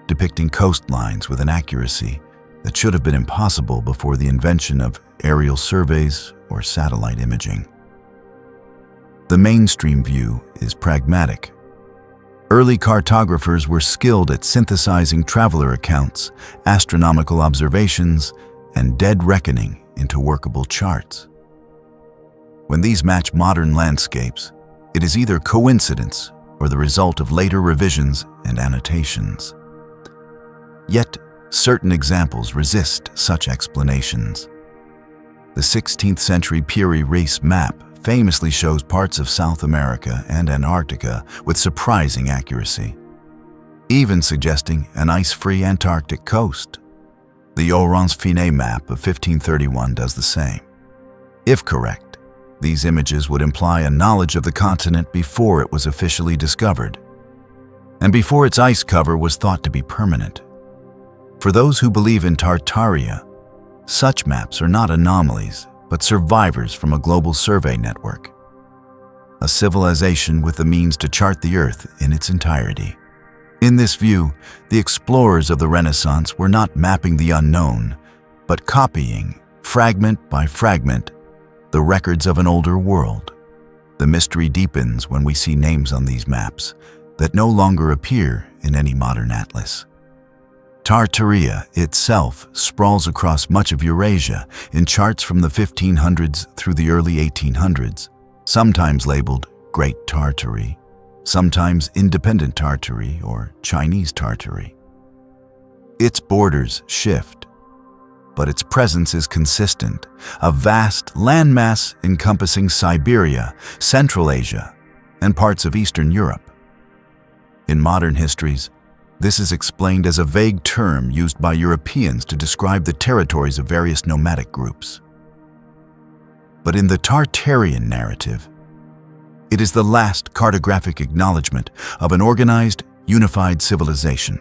depicting coastlines with an accuracy that should have been impossible before the invention of aerial surveys or satellite imaging. The mainstream view is pragmatic. Early cartographers were skilled at synthesizing traveler accounts, astronomical observations, and dead reckoning into workable charts. When these match modern landscapes, it is either coincidence or the result of later revisions and annotations. Yet, certain examples resist such explanations. The 16th century Piri Reis map famously shows parts of South America and Antarctica with surprising accuracy, even suggesting an ice-free Antarctic coast. The Orphaned map of 1531 does the same. If correct, these images would imply a knowledge of the continent before it was officially discovered, and before its ice cover was thought to be permanent. For those who believe in Tartaria, such maps are not anomalies, but survivors from a global survey network. A civilization with the means to chart the Earth in its entirety. In this view, the explorers of the Renaissance were not mapping the unknown, but copying, fragment by fragment, the records of an older world. The mystery deepens when we see names on these maps that no longer appear in any modern atlas. Tartaria itself sprawls across much of Eurasia in charts from the 1500s through the early 1800s, sometimes labeled Great Tartary, sometimes Independent Tartary or Chinese Tartary. Its borders shift, but its presence is consistent, a vast landmass encompassing Siberia, Central Asia, and parts of Eastern Europe. In modern histories, this is explained as a vague term used by Europeans to describe the territories of various nomadic groups. But in the Tartarian narrative, it is the last cartographic acknowledgement of an organized, unified civilization,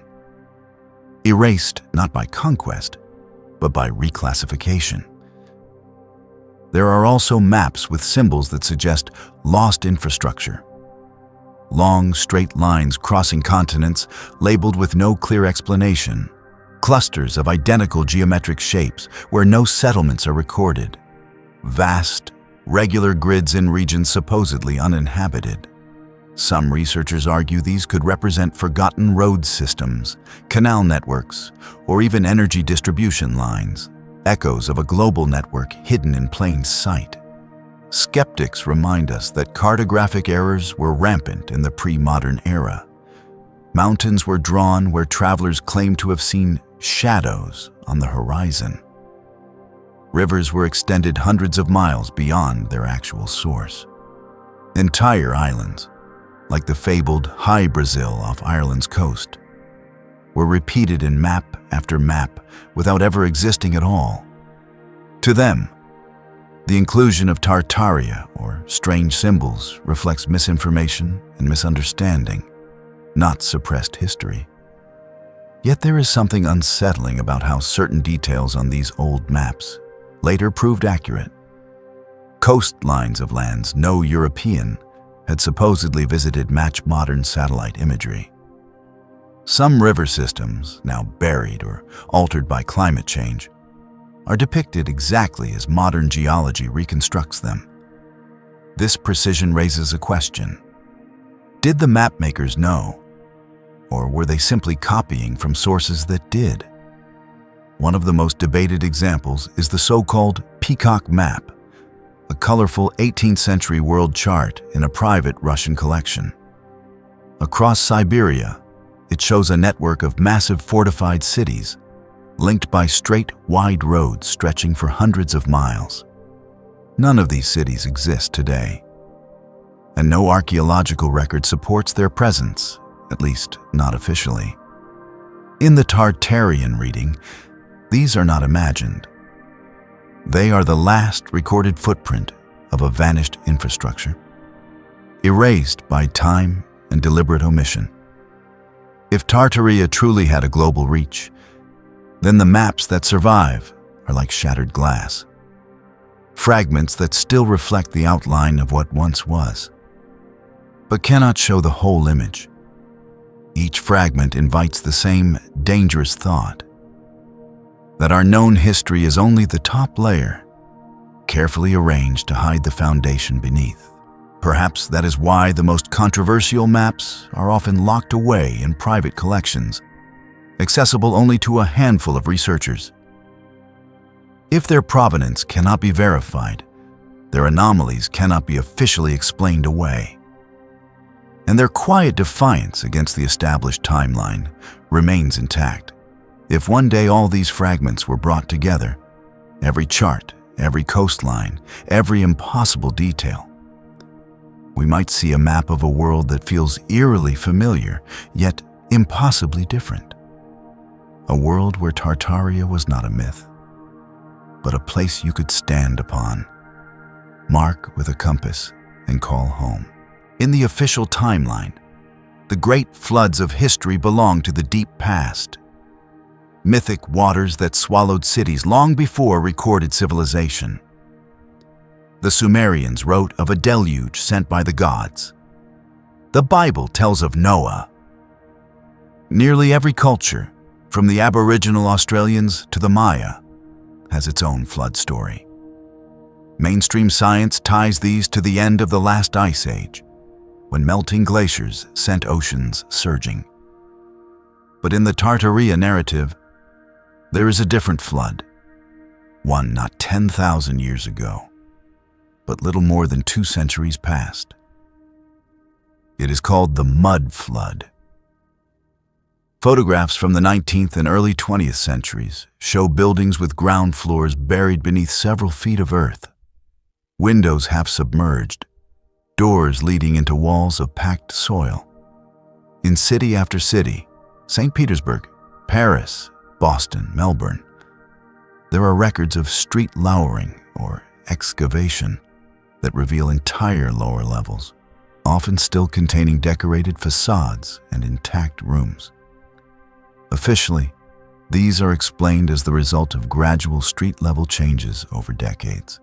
erased not by conquest, but by reclassification. There are also maps with symbols that suggest lost infrastructure. Long, straight lines crossing continents labeled with no clear explanation. Clusters of identical geometric shapes where no settlements are recorded. Vast, regular grids in regions supposedly uninhabited. Some researchers argue these could represent forgotten road systems, canal networks, or even energy distribution lines, echoes of a global network hidden in plain sight. Skeptics remind us that cartographic errors were rampant in the pre-modern era. Mountains were drawn where travelers claimed to have seen shadows on the horizon. Rivers were extended hundreds of miles beyond their actual source. Entire islands, like the fabled High Brazil off Ireland's coast, were repeated in map after map without ever existing at all. To them, the inclusion of Tartaria, or strange symbols, reflects misinformation and misunderstanding, not suppressed history. Yet there is something unsettling about how certain details on these old maps later proved accurate. Coastlines of lands no European had supposedly visited match modern satellite imagery. Some river systems, now buried or altered by climate change, are depicted exactly as modern geology reconstructs them. This precision raises a question. Did the mapmakers know, or were they simply copying from sources that did? One of the most debated examples is the so-called Peacock Map, a colorful 18th century world chart in a private Russian collection. Across Siberia, it shows a network of massive fortified cities, linked by straight, wide roads stretching for hundreds of miles. None of these cities exist today, and no archaeological record supports their presence, at least not officially. In the Tartarian reading, these are not imagined. They are the last recorded footprint of a vanished infrastructure, erased by time and deliberate omission. If Tartaria truly had a global reach, then the maps that survive are like shattered glass, fragments that still reflect the outline of what once was, but cannot show the whole image. Each fragment invites the same dangerous thought, that our known history is only the top layer, carefully arranged to hide the foundation beneath. Perhaps that is why the most controversial maps are often locked away in private collections, accessible only to a handful of researchers. If their provenance cannot be verified, their anomalies cannot be officially explained away. And their quiet defiance against the established timeline remains intact. If one day all these fragments were brought together, every chart, every coastline, every impossible detail, we might see a map of a world that feels eerily familiar, yet impossibly different. A world where Tartaria was not a myth, but a place you could stand upon, mark with a compass, and call home. In the official timeline, the great floods of history belong to the deep past. mythic waters that swallowed cities long before recorded civilization. The Sumerians wrote of a deluge sent by the gods. The Bible tells of Noah. Nearly every culture, from the Aboriginal Australians to the Maya, has its own flood story. Mainstream science ties these to the end of the last ice age, when melting glaciers sent oceans surging. But in the Tartaria narrative, there is a different flood, one not 10,000 years ago, but little more than 2 centuries past. It is called the Mud Flood. Photographs from the 19th and early 20th centuries show buildings with ground floors buried beneath several feet of earth, windows half submerged, doors leading into walls of packed soil. In city after city, St. Petersburg, Paris, Boston, Melbourne, there are records of street lowering or excavation that reveal entire lower levels, often still containing decorated facades and intact rooms. Officially, these are explained as the result of gradual street-level changes over decades,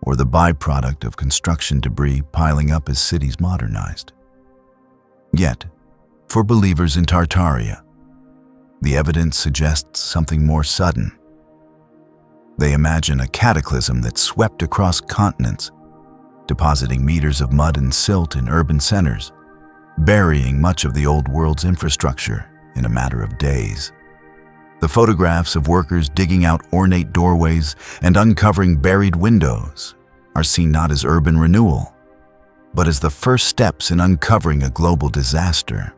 or the byproduct of construction debris piling up as cities modernized. Yet, for believers in Tartaria, the evidence suggests something more sudden. They imagine a cataclysm that swept across continents, depositing meters of mud and silt in urban centers, burying much of the old world's infrastructure in a matter of days. The photographs of workers digging out ornate doorways and uncovering buried windows are seen not as urban renewal, but as the first steps in uncovering a global disaster.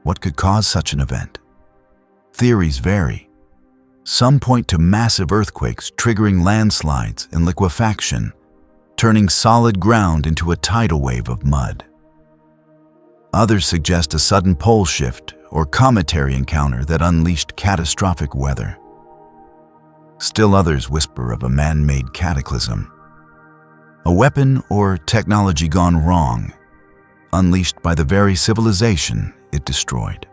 What could cause such an event? Theories vary. Some point to massive earthquakes triggering landslides and liquefaction, turning solid ground into a tidal wave of mud. Others suggest a sudden pole shift or cometary encounter that unleashed catastrophic weather. Still others whisper of a man-made cataclysm, a weapon or technology gone wrong, unleashed by the very civilization it destroyed.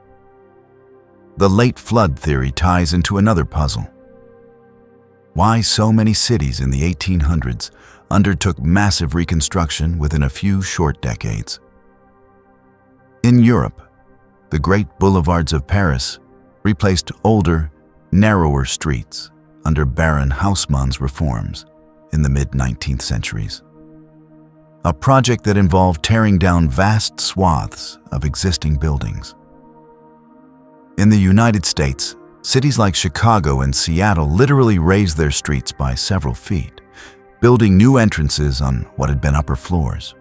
The late flood theory ties into another puzzle. Why so many cities in the 1800s undertook massive reconstruction within a few short decades? In Europe, the great boulevards of Paris replaced older, narrower streets under Baron Haussmann's reforms in the mid-19th centuries. A project that involved tearing down vast swaths of existing buildings. In the United States, cities like Chicago and Seattle literally raised their streets by several feet, building new entrances on what had been upper floors.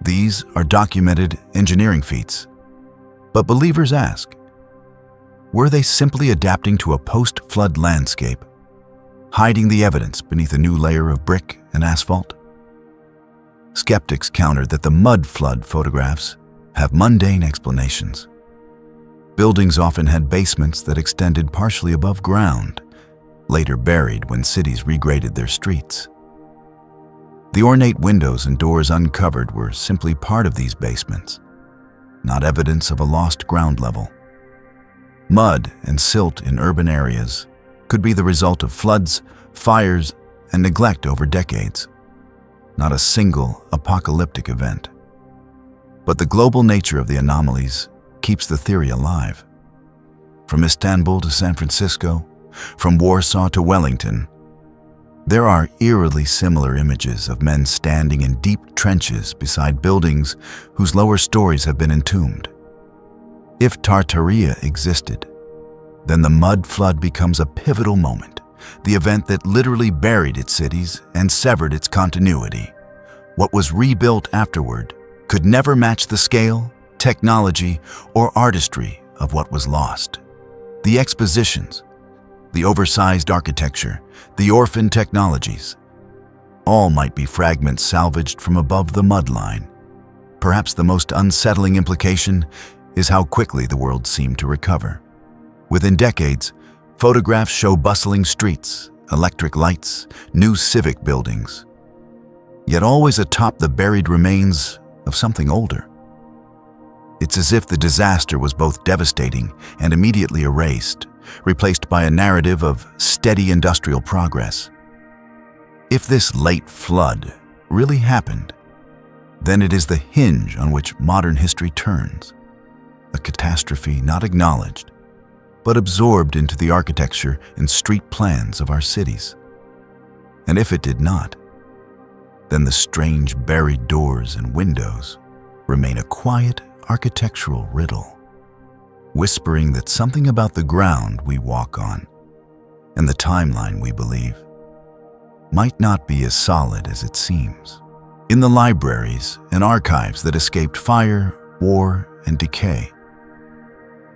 These are documented engineering feats, but believers ask, were they simply adapting to a post-flood landscape, hiding the evidence beneath a new layer of brick and asphalt? Skeptics counter that the mud flood photographs have mundane explanations. Buildings often had basements that extended partially above ground, later buried when cities regraded their streets. The ornate windows and doors uncovered were simply part of these basements, not evidence of a lost ground level. Mud and silt in urban areas could be the result of floods, fires, and neglect over decades, not a single apocalyptic event. But the global nature of the anomalies keeps the theory alive. From Istanbul to San Francisco, from Warsaw to Wellington, there are eerily similar images of men standing in deep trenches beside buildings whose lower stories have been entombed. If Tartaria existed, then the mud flood becomes a pivotal moment, the event that literally buried its cities and severed its continuity. What was rebuilt afterward could never match the scale, technology, or artistry of what was lost. The Expositions, the oversized architecture, the orphaned technologies, all might be fragments salvaged from above the mud line. Perhaps the most unsettling implication is how quickly the world seemed to recover. Within decades, photographs show bustling streets, electric lights, new civic buildings, yet always atop the buried remains of something older. It's as if the disaster was both devastating and immediately erased, replaced by a narrative of steady industrial progress. If this late flood really happened, then it is the hinge on which modern history turns, a catastrophe not acknowledged, but absorbed into the architecture and street plans of our cities. And if it did not, then the strange buried doors and windows remain a quiet architectural riddle, whispering that something about the ground we walk on and the timeline we believe might not be as solid as it seems. In the libraries and archives that escaped fire, war, and decay,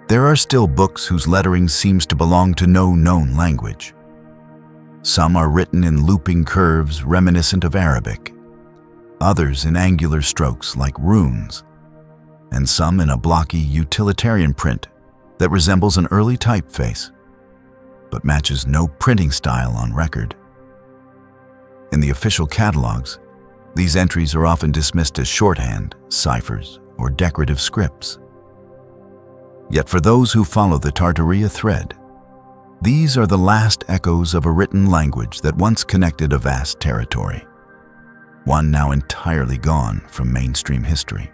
there are still books whose lettering seems to belong to no known language. Some are written in looping curves reminiscent of Arabic, others in angular strokes like runes, and some in a blocky utilitarian print that resembles an early typeface, but matches no printing style on record. In the official catalogs, these entries are often dismissed as shorthand, ciphers, or decorative scripts. Yet for those who follow the Tartaria thread, these are the last echoes of a written language that once connected a vast territory, one now entirely gone from mainstream history.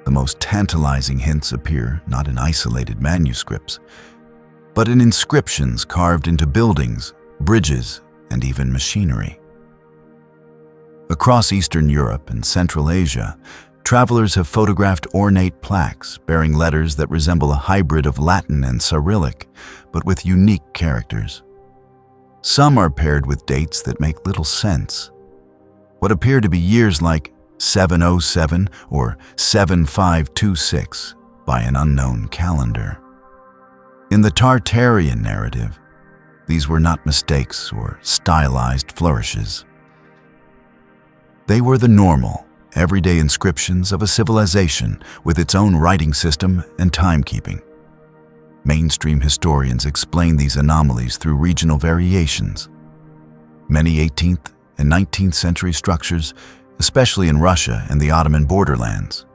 The most tantalizing hints appear not in isolated manuscripts, but in inscriptions carved into buildings, bridges, and even machinery. Across Eastern Europe and Central Asia, travelers have photographed ornate plaques bearing letters that resemble a hybrid of Latin and Cyrillic, but with unique characters. Some are paired with dates that make little sense. What appear to be years like 707 or 7526 by an unknown calendar. In the Tartarian narrative, these were not mistakes or stylized flourishes. They were the normal, everyday inscriptions of a civilization with its own writing system and timekeeping. Mainstream historians explain these anomalies through regional variations. Many 18th and 19th century structures, especially in Russia and the Ottoman borderlands,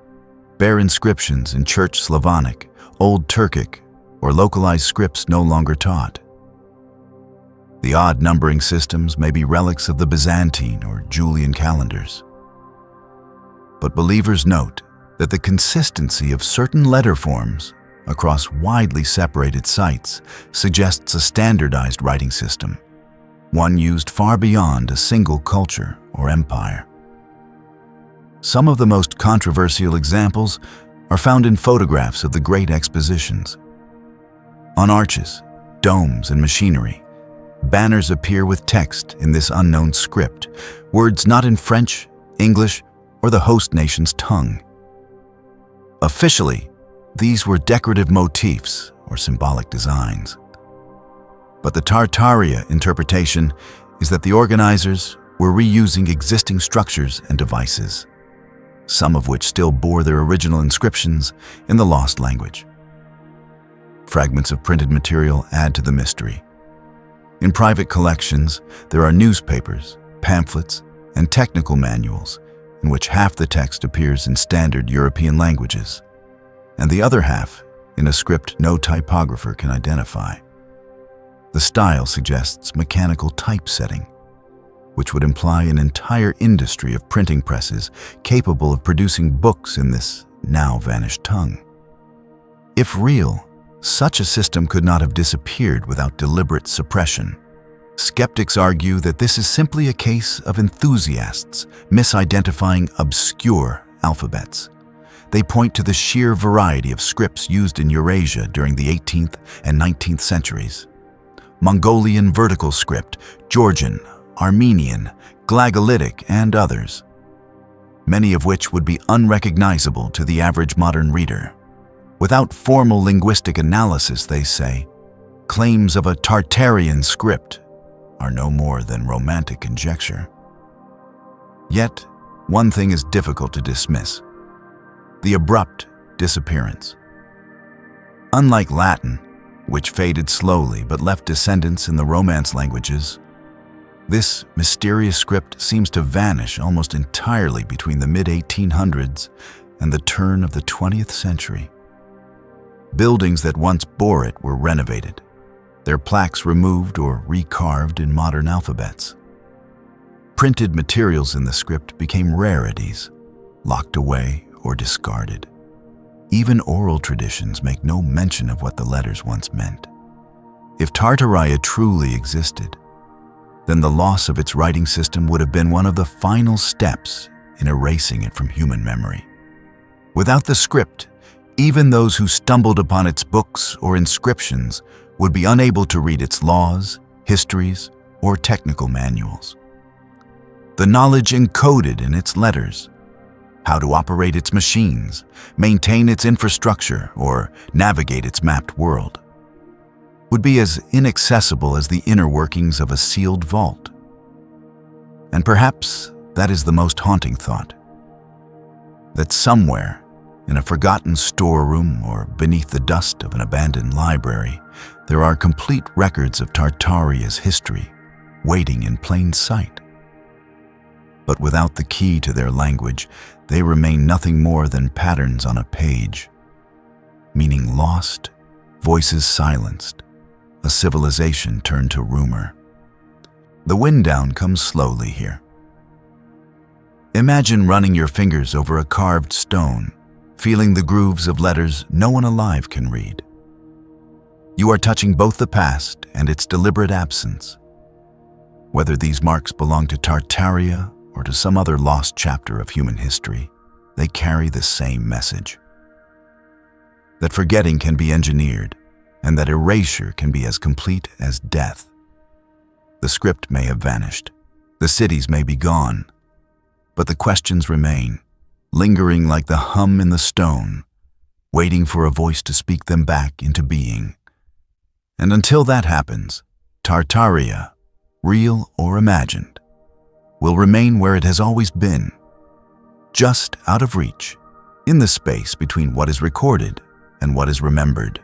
bear inscriptions in Church Slavonic, Old Turkic, or localized scripts no longer taught. The odd numbering systems may be relics of the Byzantine or Julian calendars. But believers note that the consistency of certain letter forms across widely separated sites suggests a standardized writing system, one used far beyond a single culture or empire. Some of the most controversial examples are found in photographs of the Great Expositions. On arches, domes, and machinery, banners appear with text in this unknown script, words not in French, English, or the host nation's tongue. Officially, these were decorative motifs or symbolic designs. But the Tartaria interpretation is that the organizers were reusing existing structures and devices, some of which still bore their original inscriptions in the lost language. Fragments of printed material add to the mystery. In private collections, there are newspapers, pamphlets, and technical manuals in which half the text appears in standard European languages, and the other half in a script no typographer can identify. The style suggests mechanical typesetting, which would imply an entire industry of printing presses capable of producing books in this now vanished tongue. If real, such a system could not have disappeared without deliberate suppression. Skeptics argue that this is simply a case of enthusiasts misidentifying obscure alphabets. They point to the sheer variety of scripts used in Eurasia during the 18th and 19th centuries. Mongolian vertical script, Georgian, Armenian, Glagolitic, and others, many of which would be unrecognizable to the average modern reader. Without formal linguistic analysis, they say, claims of a Tartarian script are no more than romantic conjecture. Yet, one thing is difficult to dismiss: the abrupt disappearance. Unlike Latin, which faded slowly but left descendants in the Romance languages, this mysterious script seems to vanish almost entirely between the mid-1800s and the turn of the 20th century. Buildings that once bore it were renovated, their plaques removed or recarved in modern alphabets. Printed materials in the script became rarities, locked away or discarded. Even oral traditions make no mention of what the letters once meant. If Tartaria truly existed, then the loss of its writing system would have been one of the final steps in erasing it from human memory. Without the script, even those who stumbled upon its books or inscriptions would be unable to read its laws, histories, or technical manuals. The knowledge encoded in its letters, how to operate its machines, maintain its infrastructure, or navigate its mapped world, would be as inaccessible as the inner workings of a sealed vault. And perhaps that is the most haunting thought, that somewhere, in a forgotten storeroom or beneath the dust of an abandoned library, there are complete records of Tartaria's history, waiting in plain sight. But without the key to their language, they remain nothing more than patterns on a page, meaning lost, voices silenced, a civilization turned to rumor. The wind down comes slowly here. Imagine running your fingers over a carved stone, feeling the grooves of letters no one alive can read. You are touching both the past and its deliberate absence. Whether these marks belong to Tartaria or to some other lost chapter of human history, they carry the same message. That forgetting can be engineered, and that erasure can be as complete as death. The script may have vanished, the cities may be gone, but the questions remain, lingering like the hum in the stone, waiting for a voice to speak them back into being. And until that happens, Tartaria, real or imagined, will remain where it has always been, just out of reach, in the space between what is recorded and what is remembered.